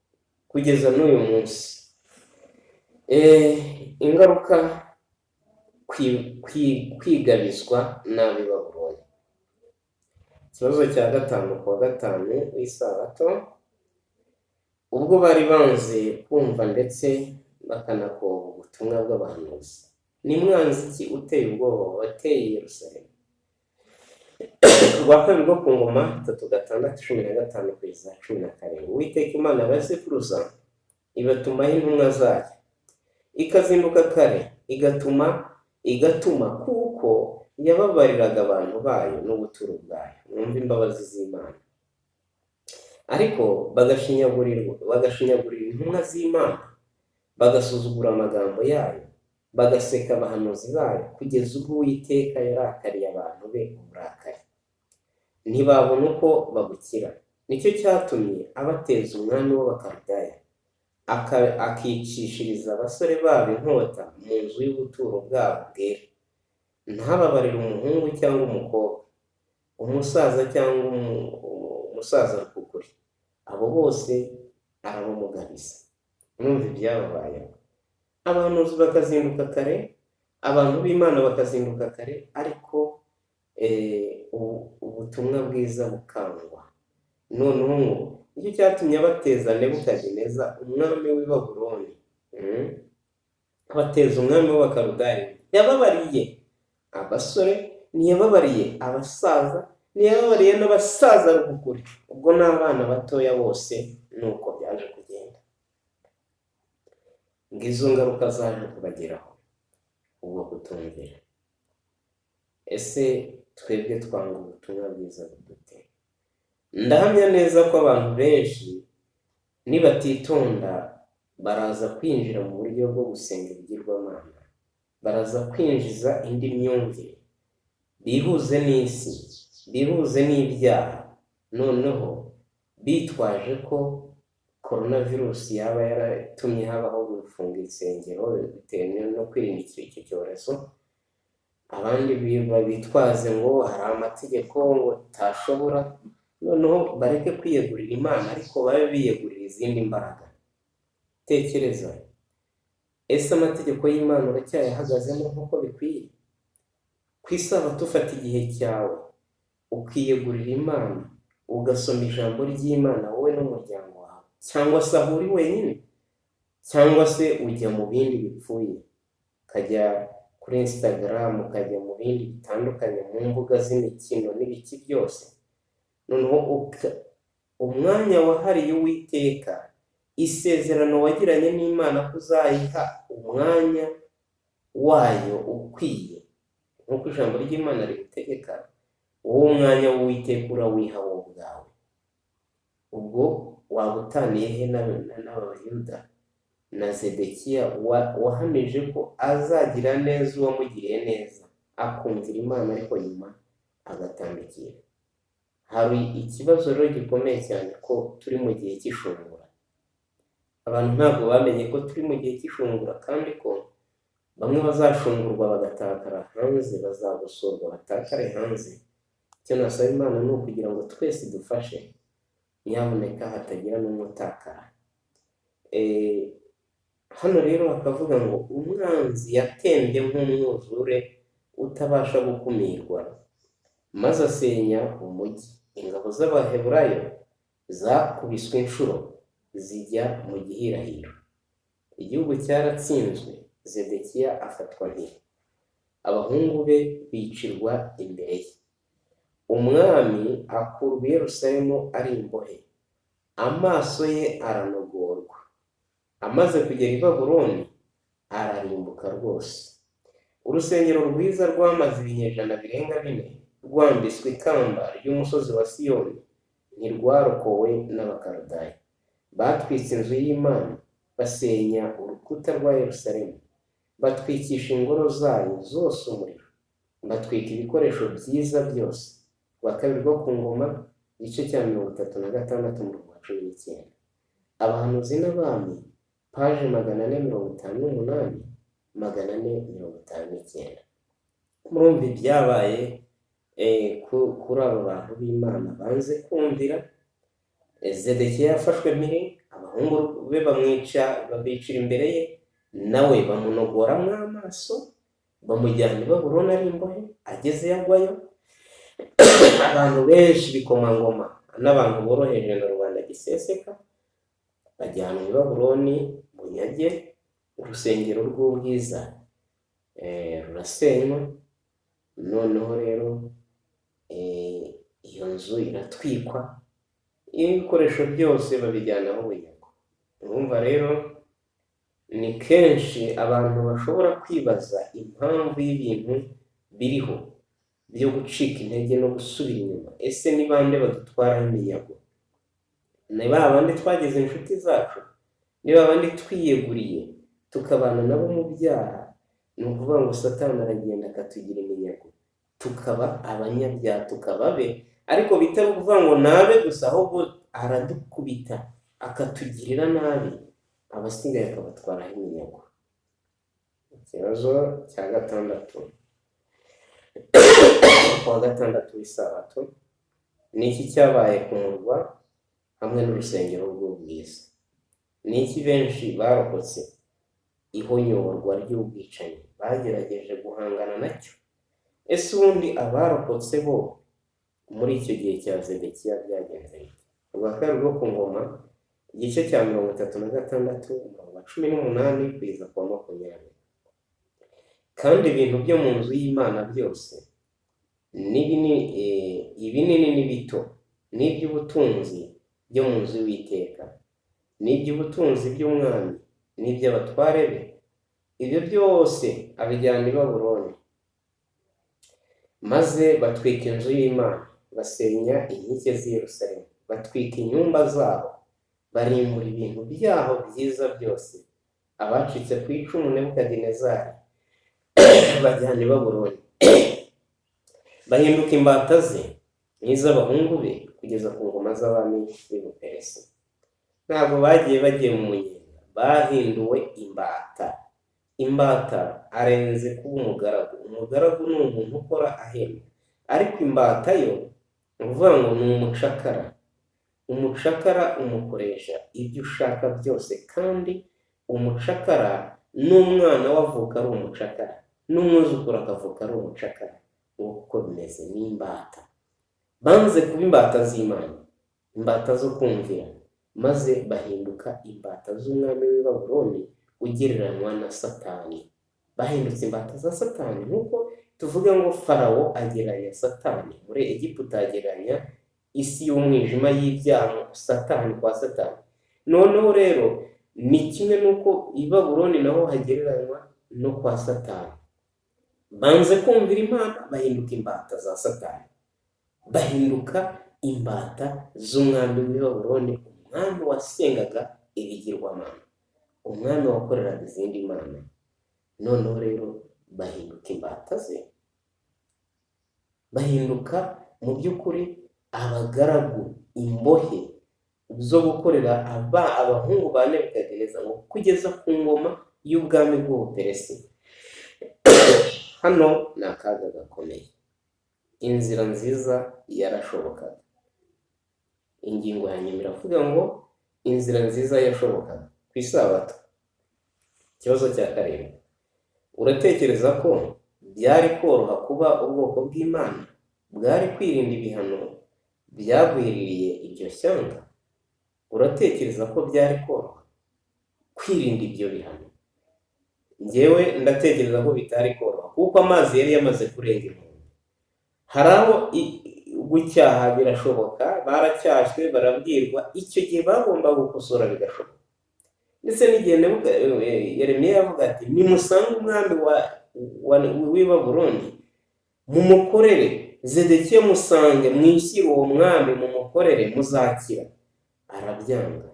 kugeza n'uyu munsi. Ingaruka kwigabizwa n'ab'i Babuloni. Ikibazo cya gatanu, ku wa gatanu w'isabato, ubwo bari banze kumva ndetse bakanakoba ubutumwa bw'abahanuzi. Ni mwanzi ki uteye ubwoba wateye Yerusalemu? Rwa kabiri rwo ku ngoma 3:6-15 kugeza 17. Uwiteka Imana y'abasekuruza ibatumaho intumwa zayo, ikazinduka kare igatuma kuko yababariraga abantu bayo n'ubuturo bwayo. Mwumve imbabazi z'Imana. Ariko bagashinyagurira intumwa z'Imana, bagasuzugura amagambo yayo, bagaseka abahanuzi bayo, kugeza ubwo Uwiteka yarakariye abantu be uburakari, ntibabona uko babukira. Nicyo cyatumye abateza umwami w'Abakaludaya, akicishiriza abasore babo inkota mu nzu y'ubuturo bwabo bwera. Ntababarire umuhungu cyangwa umukobwa, umusaza cyangwa umusaza rukukuri, abo bose arabumugabiza. Mwumva ibyababayeho. Abahanuzi bakazinduka kare, abantu b'Imana bakazinduka kare, ariko ubutumwa bwiza bukangwa. Noneho nicyo cyatumye abateza Nebukadineza umwami w'i Babuloni, abateza umwami w'Abakaludaya. Yababariye abasore, ntiyababariye abasaza, ntiyababariye n'abasaza rukukuri, ubwo n'abana batoya bose nuko byaje kugenda. Ngizo ngaruka zaje kubageraho ubwo kutumvira. Ese twebwe twanga ubutumwa bwiza budute? Ndahamya neza ko abantu benshi nibatitonda baraza kwinjira mu buryo bwo gusenga ibigirwamana, baraza kwinjiza indi myumvire, bihuze n'isi, bihuze n'ibyaha, noneho bitwaje ko coronavirus yaba yaratumye habaho gufunga insengero bitewe no kwirinda icyo cyorezo. Abandi bitwaze ngo hari amategeko ngo tashobora, noneho bareke kwiyegurira Imana ariko babe biyegurira izindi mbaraga. Tekereza, ese amategeko y'Imana uracyayahagazemo nk'uko bikwiye? Ku isabato ufata igihe cyawe ukiyegurira Imana, ugasoma ijambo ry'Imana wowe n'umuryango wawe, cyangwa se aho uri wenyine, cyangwa se ujya mu bindi bipfuye, ukajya kuri Instagram, ukajya mu bindi bitandukanye, mu mbuga z'imikino n'ibiki byose. Noneho umwanya wahariye Uwiteka, isezerano wagiranye n'Imana ko uzayiha umwanya wayo ukwiye nk'uko ijambo ry'Imana rigutegeka, uwo mwanya w'Uwiteka urawiha wowe ubwawe. Ubwo waba utaniye he n'Abayuda na Zedekiya wahamije ko azagira neza uwamugiriye neza, akumvira Imana ariko nyuma agatandukira? Hari ikibazo rero gikomeye cyane ko turi mu gihe cy'ishungura. Abantu ntabwo bamenye ko turi mu gihe cy'ishungura, kandi ko bamwe bazashungurwa bagatakara hanze, bazagusurwa batakare hanze. Icyo nasaba Imana ni ukugira ngo twese dufashe, nyabuneka hatagira n'umwe utakara. Hano rero bakavuga ngo umwanzi yatembye nk'umwuzure utabasha gukumirwa, maze asenya umujyi. Ingabo z'Abaheburayo zakubiswe inshuro zijya mu gihirahiro. Igihugu cyaratsinzwe, Zedekiya afatwa mpiri, abahungu be bicirwa imbere ye. Umwami akurwa i Yerusalemu ari imbohe, amaso ye aranogorwa. Amaze kugera i Babuloni ararimbuka rwose. Urusengero rwiza rwamaze ibinyejana birenga 4 rwambitswe ikamba ry'umusozi wa Siyoni ntirwarokowe n'Abakaludaya. Batwitse inzu y'Imana, basenya urukuta rwa Yerusalemu, batwikisha ingoro zayo zose umuriro, batwika ibikoresho byiza byose. Rwa kabiri rwo ku ngoma igice cya 36 mu rwa 19. Abahanuzi n'Abami, paje 458 459. Murumva ibyabaye kuri abo bantu b'Imana banze kumvira. Zedekiya yafashwe mpiri, abahungu be babicira imbere ye, nawe bamunogoramo amaso, bamujyana i Babuloni ari imbohe. Ageze yagwayo, abantu benshi bikomangoma n'abantu boroheje na rubanda giseseka bajyanwa i Babuloni bunyage. urusengero rw'ubwiza rurasenywa, noneho rero iyo nzu iratwikwa, ibikoresho byose babijyanaho bunyago. Urumva rero ni kenshi abantu bashobora kwibaza impamvu y'ibintu biriho byo gucika intege no gusubira inyuma. Ese ni bande badutwaraho iminyago? Ni ba bandi twagize inshuti zacu? Ni ba bandi twiyeguriye tukabana nabo mu byaha? Ni ukuvuga ngo Satani aragenda akatugira iminyago, tukaba abanyabyaha, tukaba be, ariko bitari ukuvuga ngo nabe gusa, ahubwo aradukubita akatugirira nabi, abasigaye akabatwaraho iminyago. Ikibazo cya gatandatu, kuwa gatandatu w'isabato, ni iki cyabaye ku murwa hamwe n'urusengero rw'ubwiza? Ni iki benshi barokotse ihonyorwa ry'ubwicanyi bagerageje guhangana nacyo? Ese ubundi abarokotse bo muri icyo gihe cya Zedekiya byagenze bite? Urwa kabiri rwo ku Ngoma, igice cya 36, umurongo wa 18 kugeza ku wa 20. Kandi ibintu byo mu nzu y'Imana byose, ibinini n'ibito, n'iby'ubutunzi byo mu nzu y'Uwiteka, n'iby'ubutunzi by'umwami n'iby'abatware be, ibyo byose abijyana i Babuloni, maze batwika inzu y'Imana, basenya inkike z'i Yerusalemu, batwika inyumba zabo, barimbura ibintu byaho byiza byose. Abacitse ku icumu Nebukadinezari bajyana i Babuloni, bahinduka imbata ze n'iz'abahungu be kugeza ku ngoma z'abami b'Ubuperesi. Ntabwo bagiye mu munyenga, bahinduwe imbata. Imbata arenze kuba umugaragu. Umugaragu ni umuntu ukora ahembwa, ariko imbata yo ni ukuvuga ngo ni umucakara. Umucakara umukoresha ibyo ushaka byose, kandi umucakara n'umwana wavuka ari umucakara, n'umwuzukuru akavuka ari umucakara. Uko bimeze n'imbata. Banze kuba imbata z'Imana, imbata zo kumvira, maze bahinduka imbata z'umwami w'i Babuloni ugereranywa na Satani. Bahindutse imbata za Satani, nk'uko tuvuga ngo Farawo agereranya Satani muri Egiputa, agereranya isi y'umwijima y'ibyaha Satani kwa Satani. Noneho rero ni kimwe n'uko i Babuloni naho hagereranywa no kwa Satani. Banze kumvira Imana, bahinduka imbata za Satani, bahinduka imbata z'umwami w'i Babuloni, umwami wasengaga ibigirwamana, umwami wakoreraga izindi mana. Noneho rero bahinduka imbata ze, bahinduka mu by'ukuri abagaragu, imbohe zo gukorera abahungu ba Nebukadineza ngo kugeza ku ngoma y'ubwami bw'Ubuperesi. Hano ni akaga gakomeye. Inzira nziza yarashobokaga. Ingingo ya nyuma iravuga ngo inzira nziza yashobokaga ku isabato. Ikibazo cya karindwi, uratekereza ko byari koroha kuba ubwoko bw'Imana bwari kwirinda ibihano byagwiririye iryo shyanga? Uratekereza ko byari koroha kwirinda ibyo bihano? Njyewe ndatekereza ko bitari koroha, kuko amazi yari yamaze kurenga inkombe. Hari aho gucyaha birashoboka, baracyashywe, barabwirwa, icyo gihe bagomba gukosora bigashoboka. Ndetse n'igihe Yeremiya yavuga ati nimusange umwami w'i Babuloni mumukorere, Zedekiya musange, mwishyire uwo mwami mumukorere, muzakira. Arabyanga.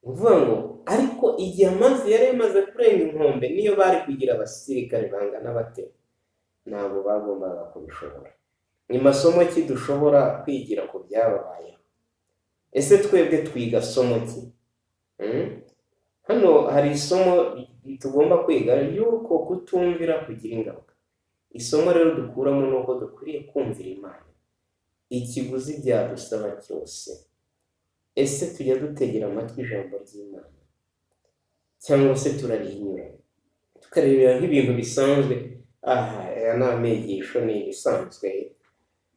Uvuga ngo ariko igihe amazi yari yamaze kurenga inkombe, niyo bari kugira abasirikare bangana bate, ntabwo bagombaga kubishobora. Ni masomo ki dushobora kwigira ku byababayeho? Ese twebwe twiga somo ki? Hano hari isomo tugomba kwiga yuko kutumvira kugira ingaruka. Isomo rero dukuramo ni uko dukwiriye kumvira Imana ikiguzi byadusaba cyose. Ese tujya dutegera amatwi ijambo ry'Imana, cyangwa se turarihinyura tukarebera nk'ibintu bisanzwe? Aya ni amigisho, ni ibisanzwe.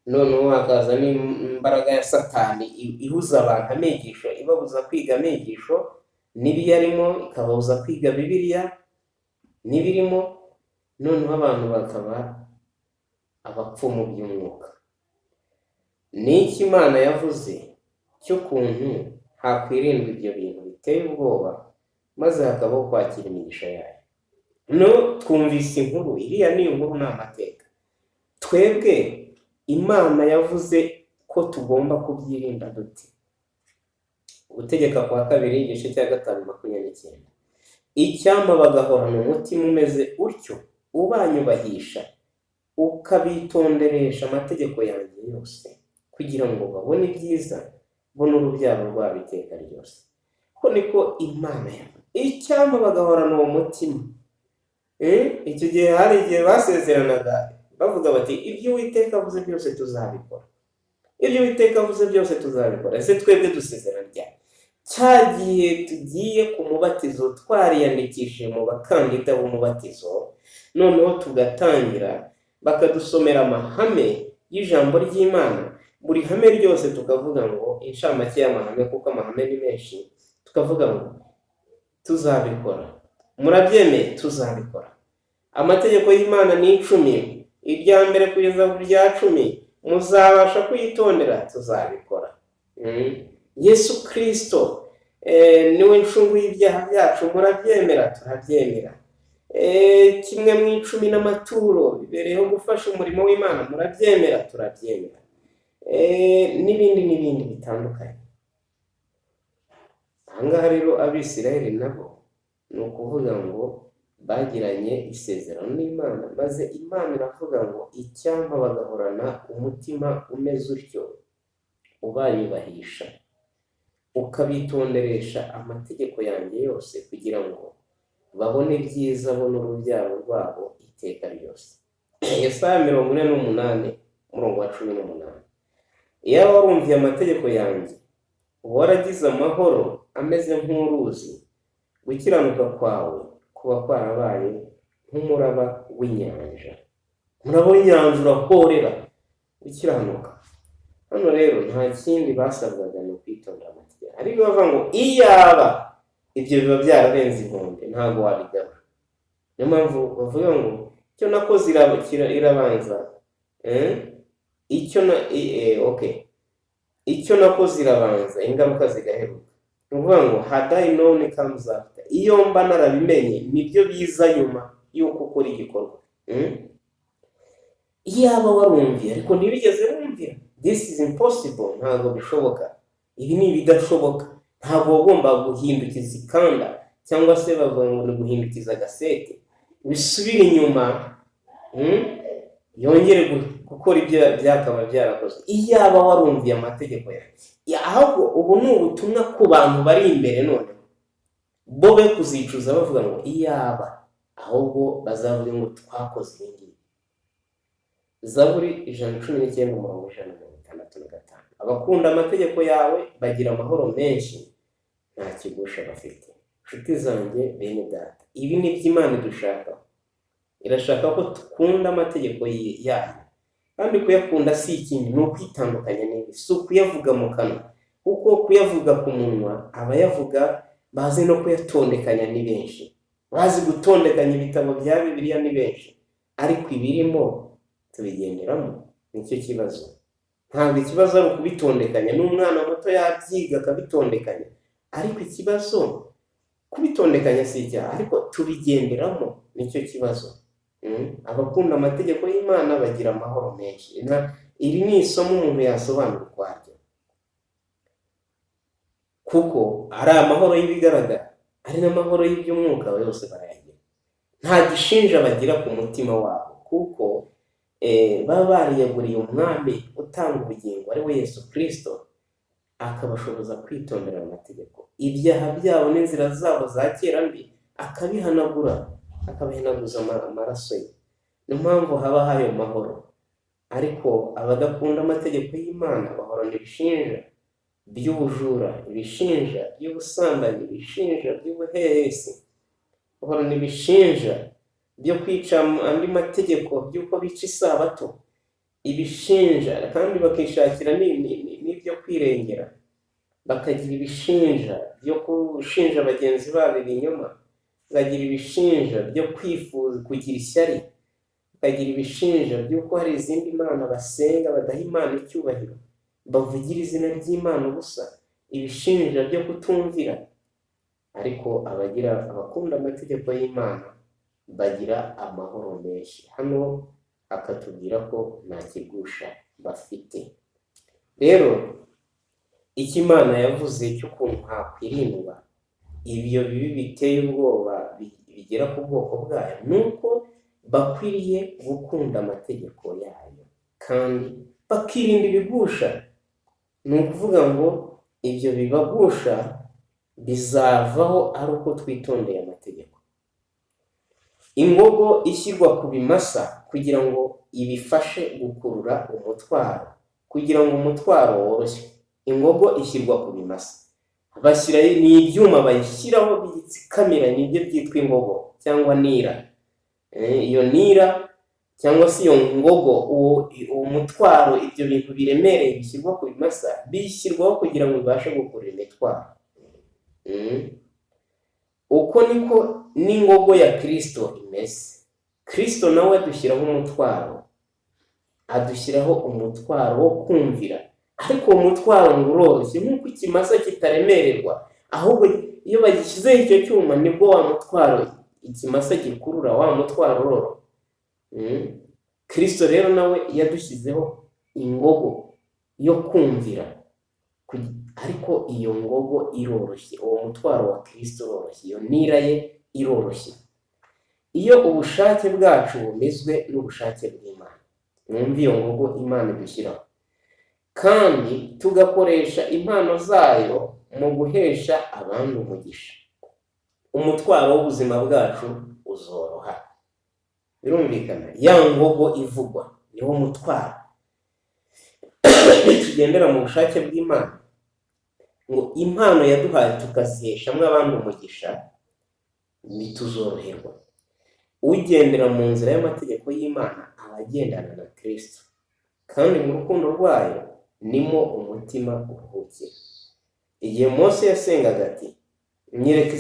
Noneho hakaza n'imbaraga ya Satani ihuza abantu amigisho, ibabuza kwiga amigisho n'ibiyarimo, ikababuza kwiga Bibiliya, n'ibirimo, noneho abantu bakaba abapfumu by'umwuka. Ni iki Imana yavuze cy'ukuntu hakwirindwa ibyo bintu biteye ubwoba, maze hakabaho kwakira imigisha yayo? No, twumvise inkuru, iriya ni inkuru, ni amateka. Twebwe Imana yavuze ko tugomba kubyirinda dute? Gutegeka kwa kabiri igice cya 5:29. Icyampa bagahorana umutima umeze utyo, ubanyubahisha, ukabitonderesha amategeko yanjye yose, kugira ngo babone ibyiza, bo n'urubyaro rwabo iteka ryose. Ko niko Imana yavuze. Icyampa bagahorana uwo mutima. Icyo gihe hari igihe basezeranaga bavuga bati ibyo Uwiteka avuze byose tuzabikora, ibyo Uwiteka avuze byose tuzabikora. Ese twebwe dusezerana ryari? Cyagiye tugiye ku mubatizo twariyandikishije mu bakandida b'umubatizo, noneho tugatangira bakadusomera amahame y'ijambo ry'Imana, buri hame ryose tukavuga ngo inshamake y'amahame, kuko amahame ni menshi, tukavuga ngo tuzabikora. Murabyemeye? Tuzabikora. Amategeko y'Imana ni 10, irya mbere kugeza ku rya 10 muzabasha kuyitondera. Tuzabikora. Yesu Kristo niwe ncungu y'ibyaha byacu. Murabyemera? Turabyemera. Kimwe mu 10 n'amaturo bibereyeho gufasha umurimo w'Imana. Murabyemera? Turabyemera. N'ibindi bitandukanye. Ahangaha rero Abisirayeli nabo ni ukuvuga ngo bagiranye isezerano n'Imana, maze Imana iravuga ngo icyampa bagahorana umutima umeze utyo, ubanyubahisha, ukabitonderesha amategeko yanjye yose, kugira ngo babone ibyiza, bo n'urubyaro rwabo iteka ryose. Yesaya 48:18. Iyo warumviye amategeko yanjye, waragize amahoro ameze nk'uruzi, gukiranuka kwawe kuba kwarabaye nk'umuraba w'inyanja. Umuraba w'inyanja urahorera gukiranuka. Hano rero nta kindi basabwaga ni ukwitondera amategeko. Ariko bavuga ngo iyaba ibyo biba byararenze inkombe, ntabwo wabigaba. Niyo mpamvu bavuga ngo icyo nakoze irabanza, icyo nakoze irabanza, ingaruka zigaheruka. Ni ukuvuga ngo had I known comes after. Iyo mba narabimenye nibyo biza nyuma y'uko ukora igikorwa. Iyaba warumviye ariko ntibigeze bumvira. This is impossible. Ntabwo bishoboka. Ibi ni ibidashoboka. Ntabwo wagomba guhindukiza ikanda, cyangwa se bavuga ngo ni guhindukiza gasete, bisubire inyuma, yongere gukora ibyo byakaba byarakoze. Iyaba warumviye amategeko yawe. Ahubwo ubu ni ubutumwa ku bantu bari imbere none, bo be kuzicuza bavuga ngo iyaba, ahubwo bazavuga ngo twakoze ibingibi. Zaburi 119:165. Abakunda amategeko yawe bagira amahoro menshi, nta kigusha bafite. Nshuti zanjye, bene data, ibi ni by'Imana dushaka. Irashaka ko dukunda amategeko yayo, kandi kuyakunda si ikindi, ni ukwitandukanya n'ibi, si ukuyavuga mu kanwa, kuko kuyavuga ku munwa abayavuga bazi no kuyatondekanya ni benshi, bazi gutondekanya ibitabo bya Bibiliya ni benshi, ariko ibirimo tubigenderamo. Nicyo kibazo. Ntabwo ikibazo ari ukubitondekanya. N'umwana muto yabyiga akabitondekanya, ariko ikibazo kubitondekanya si icyaha, ariko tubigenderamo nicyo kibazo. Abakunda amategeko y'Imana bagira amahoro menshi. Iri ni isomo umuntu yasobanura ukwaryo, kuko ari amahoro y'ibigaragara, ari n'amahoro y'iby'umwuka yose barayagira. Nta gishinja bagira ku mutima wabo, kuko baba bariyeguriye umwami utanga ubugingo, ari we Yesu Kristo, akabashoboza kwitondera amategeko. Ibyaha byabo n'inzira zabo za kera mbi akabihanagura, akabihanaguza amaraso ye. Niyo mpamvu haba hayo mahoro. Ariko abadakunda amategeko y'Imana bahorana ibishinja by'ubujura, ibishinja by'ubusambanyi, ibishinja by'ubuhehesi, bahorana ibishinja byo kwica andi mategeko, by'uko bica isabato, ibishinja, kandi bakishakira n'ibyo kwirengera, bakagira ibishinja byo gushinja bagenzi babo ibinyoma, ukagira ibishinja byo kwifuza kugira ishyari, ukagira ibishinja by'uko hari izindi mana basenga badaha Imana icyubahiro, bavugira izina ry'Imana ubusa, ibishinja byo kutumvira. Ariko abakunda amategeko y'Imana bagira amahoro menshi. Hano akatubwira ko nta kigusha bafite. Rero icyo Imana yavuze cy'ukuntu hakwirindwa ibyo bibi biteye ubwoba bigera ku bwoko bwayo, ni uko bakwiriye gukunda amategeko yayo kandi bakirinda ibigusha. Ni ukuvuga ngo ibyo bibagusha bizavaho ari uko twitondeye amategeko. Ingogo ishyirwa ku bimasa kugira ngo ibifashe gukurura umutwaro, kugira ngo umutwaro woroshye. Ingogo ishyirwa ku bimasa, ni ibyuma bayishyiraho bitsikamira, nibyo byitwa ingogo cyangwa nira. Iyo nira cyangwa se iyo ngogo, uwo mutwaro, ibyo bintu biremereye bishyirwa ku bimasa, bishyirwaho kugira ngo bibashe gukurura imitwaro. Uko niko n'ingogo ya Kristo imeze. Kristo nawe adushyiraho umutwaro wo kumvira, ariko uwo mutwaro ngo uroroshye, nk'uko ikimasa kitaremererwa, ahubwo iyo bagishyizeho icyo cyuma nibwo wa mutwaro ikimasa gikurura, wa mutwaro uroro. Kristo rero nawe yadushyizeho ingogo yo kumvira, ariko iyo ngogo iroroshye, uwo mutwaro wa Kristo uroroshye, iyo nira ye iroroshye. Iyo ubushake bwacu bumezwe n'ubushake bw'Imana, mwumva iyo ngogo Imana idushyiraho, kandi tugakoresha impano zayo mu guhesha abandi umugisha, umutwaro w'ubuzima bwacu uzoroha. Birumvikana, ya ngogo ivugwa niwo mutwaro. Tugendera mu bushake bw'Imana, ngo impano yaduhaye tukaziheshamwe abandi umugisha, ntituzoroherwa. Ugendera mu nzira y'amategeko y'Imana aba agendana na Kristo, kandi mu rukundo rwayo nimo umutima uruhukira. Igihe Mose yasengaga ati, nyereka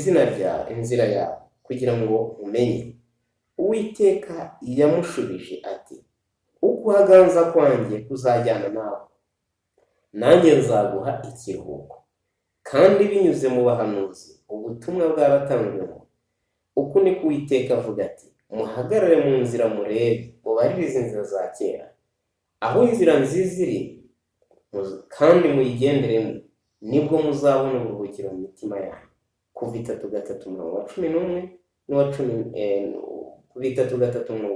inzira yawe kugira ngo umenye, Uwiteka yamushubije ati, ukuhaganza kwanjye kuzajyana nawe, nanjye nzaguha ikiruhuko. Kandi binyuze mu bahanuzi ubutumwa bwaratanzwe ngo, uku niko Uwiteka avuga ati, muhagarare mu nzira murebe, mubaririze inzira za kera, aho inzira nziza iri, kandi muyigenderemo, nibwo muzabona uburuhukiro mu mitima yanyu. Kuva 3:11 kuva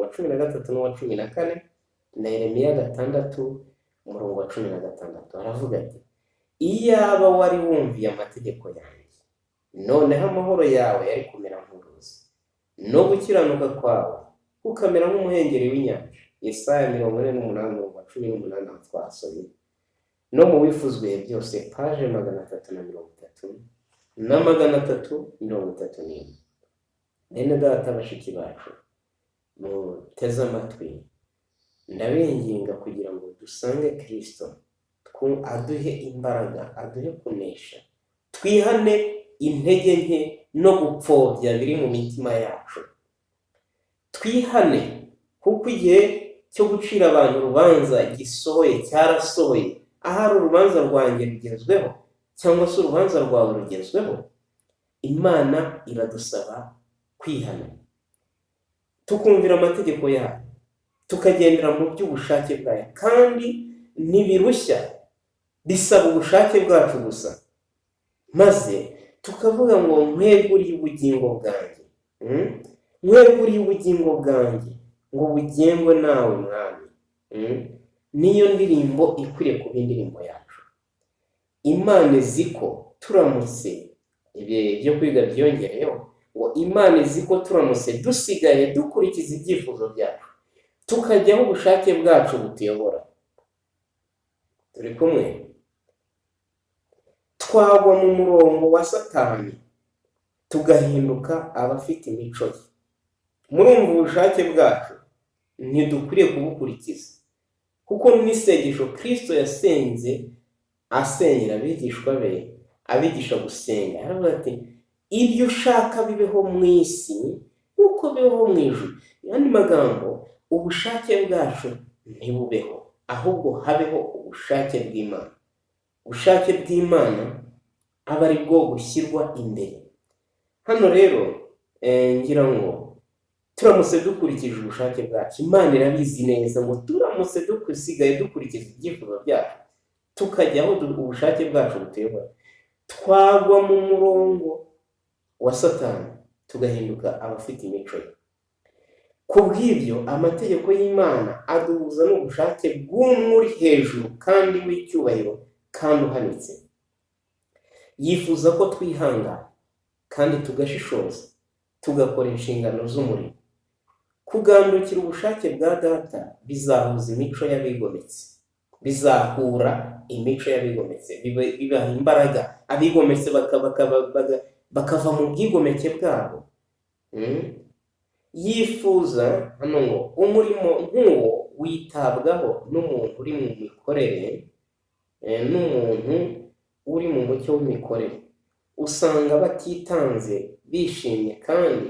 3:13 na Yeremiya 6:16 aravuga ati, iyaba wari wumviye amategeko yanjye, noneho amahoro yawe yari kumera nk'uruzi, no gukiranuka kwawe kukamera nk'umuhengeri w'inyanja. Yesaya 48:18 twasomye. No mu wifuzwe byose, paje 330 na 331. Bene data bashiki bacu, muteze amatwi, ndabinginga kugira ngo dusange Kristo, aduhe imbaraga, aduhe kunesha, twihane intege nke no gupfobya biri mu mitima yacu. Twihane, kuko igihe cyo gucira abantu urubanza gisohoye, cyarasohoye. Ahari urubanza rwanjye rugezweho cyangwa se urubanza rwawe rugezweho, Imana iradusaba kwihana, tukumvira amategeko yayo, tukagendera mu by'ubushake bwayo, kandi ntibirushya, bisaba ubushake bwacu gusa, maze tukavuga ngo nkweguriye ubugingo bwanjye, nkweguriye ubugingo bwanjye ngo bugengwe nawe Mwami. Niyo ndirimbo ikwiriye kuba indirimbo yacu. Imana izi ko turamutse, ibyo kwiga byongereyeho, ngo Imana izi ko turamutse dusigaye dukurikiza ibyifuzo byacu, tukajyaho ubushake bwacu butuyobora, turi kumwe, twagwa mu murongo wa Satani tugahinduka abafite imico ye. Murumva ubushake bwacu ntidukwiriye kubukurikiza, kuko n'isengesho Kristo yasenze asengera abigishwa be, abigisha gusenga, aravuga ati, ibyo ushaka bibeho mu isi nk'uko bibaho mu ijuru. Yandi magambo, ubushake bwacu ntibubeho, ahubwo habeho ubushake bw'Imana. Ubushake bw'Imana aba ari bwo bushyirwa imbere. Hano rero ngira ngo turamutse dukurikije ubushake bwacu, Imana irabizi neza ngo turamutse dusigaye dukurikiza ibyifuzo byacu, tukajya aho ubushake bwacu butuyobora, twagwa mu murongo wa Satani, tugahinduka abafite imico ye. Ku bw'ibyo amategeko y'Imana aduhuza n'ubushake bw'umwe uri hejuru kandi w'icyubahiro kandi uhanitse. Yifuza ko twihangana kandi tugashishoza, tugakora inshingano z'umurimo. Kugandukira ubushake bwa Data bizahuza imico y'abigometse, bizahura imico y'abigometse, bibaha imbaraga. Abigometse bakava mu bwigomeke bwabo. Yifuza hano ngo umurimo nk'uwo witabwaho n'umuntu uri mu mikorere, n'umuntu uri mu mucyo w'imikorere. Usanga batitanze, bishimye kandi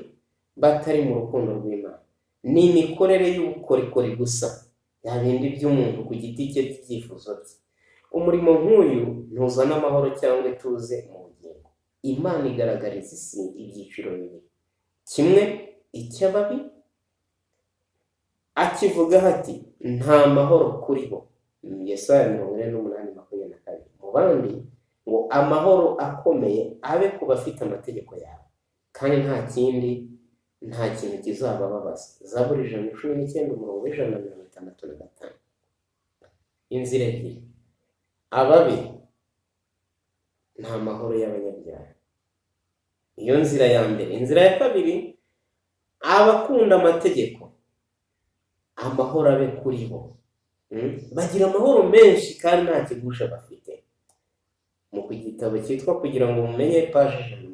batari mu rukundo rw'Imana. Ni imikorere y'ubukorikori gusa, ya bindi by'umuntu ku giti cye by'ibyifuzo bye. Umurimo nk'uyu ntuzana amahoro cyangwa ituze mu bugingo. Imana igaragariza isi ibyiciro bibiri: kimwe icy'ababi, akivuga ati nta mahoro kuri bo, Yesaya 48:22. Mu bandi ngo amahoro akomeye abe ku bafite amategeko yawe, kandi nta kintu kizabababaza. Zaburi 119:165. Inzira ebyiri: ababi nta mahoro y'abanyabyaha. Iyo nzira ya mbere. Inzira ya kabiri, abakunda amategeko, amahoro abe kuri bo. Bagira amahoro menshi kandi nta kigusha bafite. Mu gitabo cyitwa Kugira ngo mumenye, paji 120.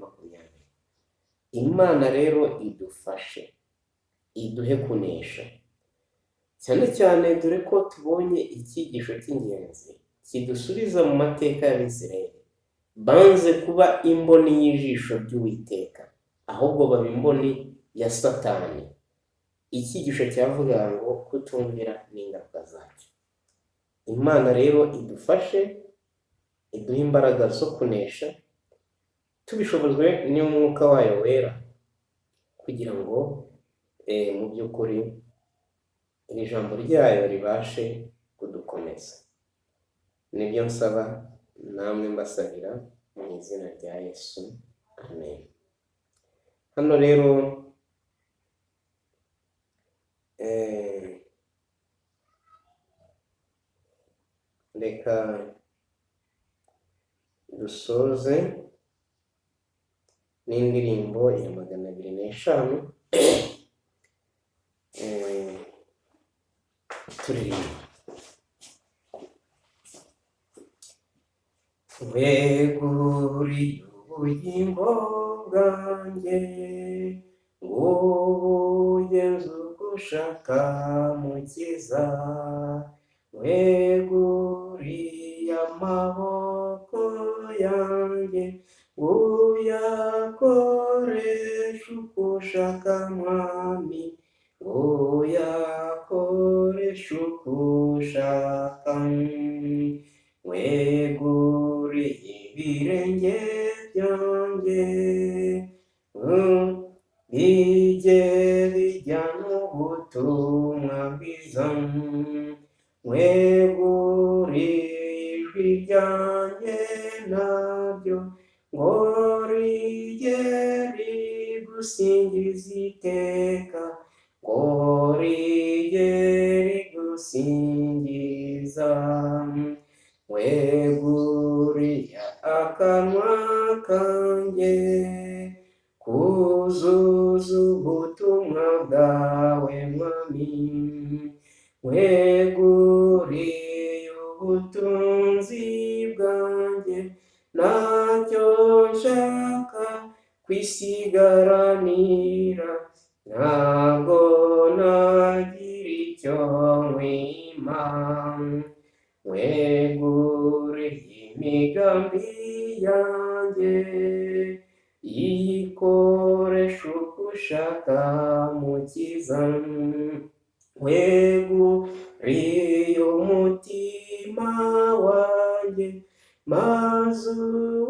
Imana rero idufashe, iduhe kunesha, cyane cyane dore ko tubonye icyigisho cy'ingenzi kidusubiza mu mateka y'Abisirayeli. Banze kuba imboni y'ijisho ry'Uwiteka, ahubwo baba imboni ya Satani. Icyigisho cyavuga ngo kutumvira n'ingaruka zacyo. Imana rero idufashe, iduha imbaraga zo kunesha, tubishobojwe n'umwuka wayo wera, kugira ngo mu by'ukuri iri jambo ryayo ribashe kudukomeza. Nibyo nsaba namwe mbasabira mu izina rya Yesu, amen. Hano rero reka dusoze n'indirimbo ya 205 turirimba: weguriye ubugingo bwanjye, ubugenza uko ushaka Mukiza. Weguriye amaboko yanjye, uyakoresha uko ushaka Mwami, uyakoresha uko ushaka. Weguriye ibirenge byanjye, bijye bijyana ubutumwa bwiza. Weguriye ijwi ryanjye naryo, ngo rijye rigusingiza iteka, ngo rijye rigusingiza. Weguriye akanwa kanjye, kuzuza ubutumwa bwawe Mwami. Weguriye ubutunzi bwanjye, ntacyo nshaka kwisigaranira, ntabwo nagira icyo nkwima. Weguriye imigambi yanjye yikoresha uko ushaka mukiza, weguriye umutima wanjye, maze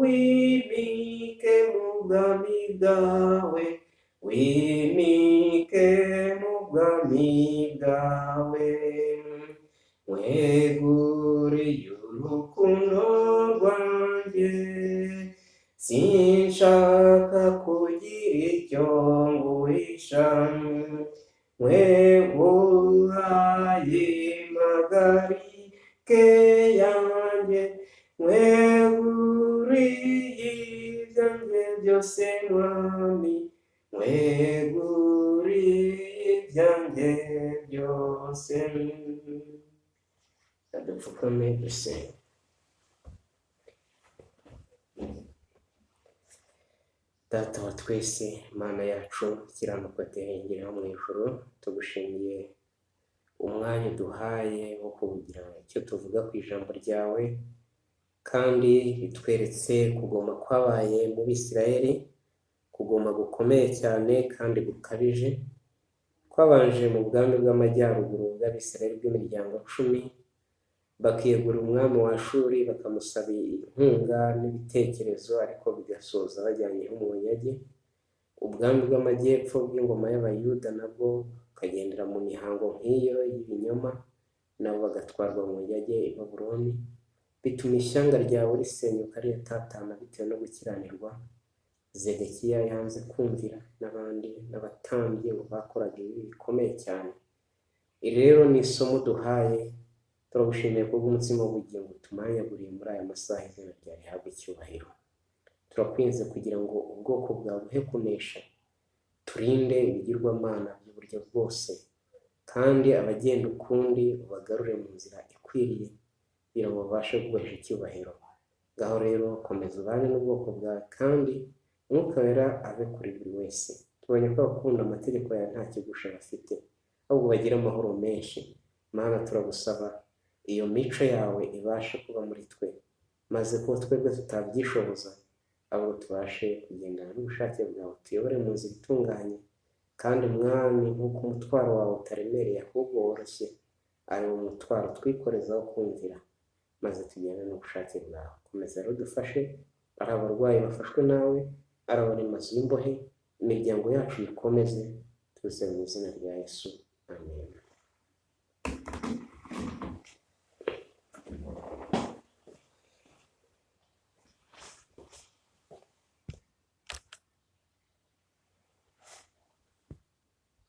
wimike mu bwami bwawe, wimike mu bwami bwawe, weguriye urukundo rwanjye, sinshaka kugira icyo nguhisha, weguhaye impagarike yanjye, weguriye ibyanjye byose mwami, weguriye ibyanjye byose. Dupfukame dusenge. Data wa twese, Mana yacu ikiranuka terengera mu ijuru, tugushimiye umwanya uduhaye wo kugira icyo tuvuga ku ijambo ryawe, kandi bitweretse kugoma kwabaye mu Bisirayeli, kugoma gukomeye cyane kandi gukabije, kwabanje mu bwami bw'amajyaruguru bw'Abisirayeli bw'imiryango 10, bakiyegura umwami wa Ashuri, bakamusaba inkunga n'ibitekerezo, ariko bigasoza bajyanyeho umunyage. Ubwami bw'amajyepfo bw'ingoma y'Abayuda nabwo bukagendera mu mihango nk'iyo y'ibinyoma, nabo bagatwarwa mu nyage i Babuloni, bituma ishyanga ryawe risenyuka riyatatana bitewe no gukiranirwa. Zedekiya yanze kumvira, n'abandi n'abatambyi ngo bakoraga ibi bikomeye cyane. Iri rero ni isomo duhaye, turagushimiye kubw'umutsima w'ubugingo tumanyaguriye muri aya masaha, izina ryawe rihabwe icyubahiro. Turakwinze kugira ngo ubwoko bwawe buhe kunesha, turinde ibigirwamana by'uburyo bwose, kandi abagenda ukundi ubagarure mu nzira ikwiriye, kugira ngo babashe guhesha icyubahiro. Ngaho rero komeza ubane n'ubwoko bwawe, kandi Mwuka Wera abe kuri buri wese. Tubonye ko abakunda amategeko yawe nta kigusha bafite, ahubwo bagira amahoro menshi. Mana, turagusaba iyo mico yawe ibashe kuba muri twe, maze ko twebwe tutabyishoboza, ahubwo tubashe kugendana n'ubushake bwawe, tuyobore mu nzira itunganye. Kandi Mwami, nk'uko umutwaro wawe utaremereye ahubwo woroshye, ari wo mutwaro twikorezaho kumvira, maze tujyane n'ubushake bwawe. Komeza rero dufashe, ari abarwayi bafashwe nawe, ari abari mu mazu y'imbohe, imiryango yacu ikomeze, tuze mu izina rya Yesu.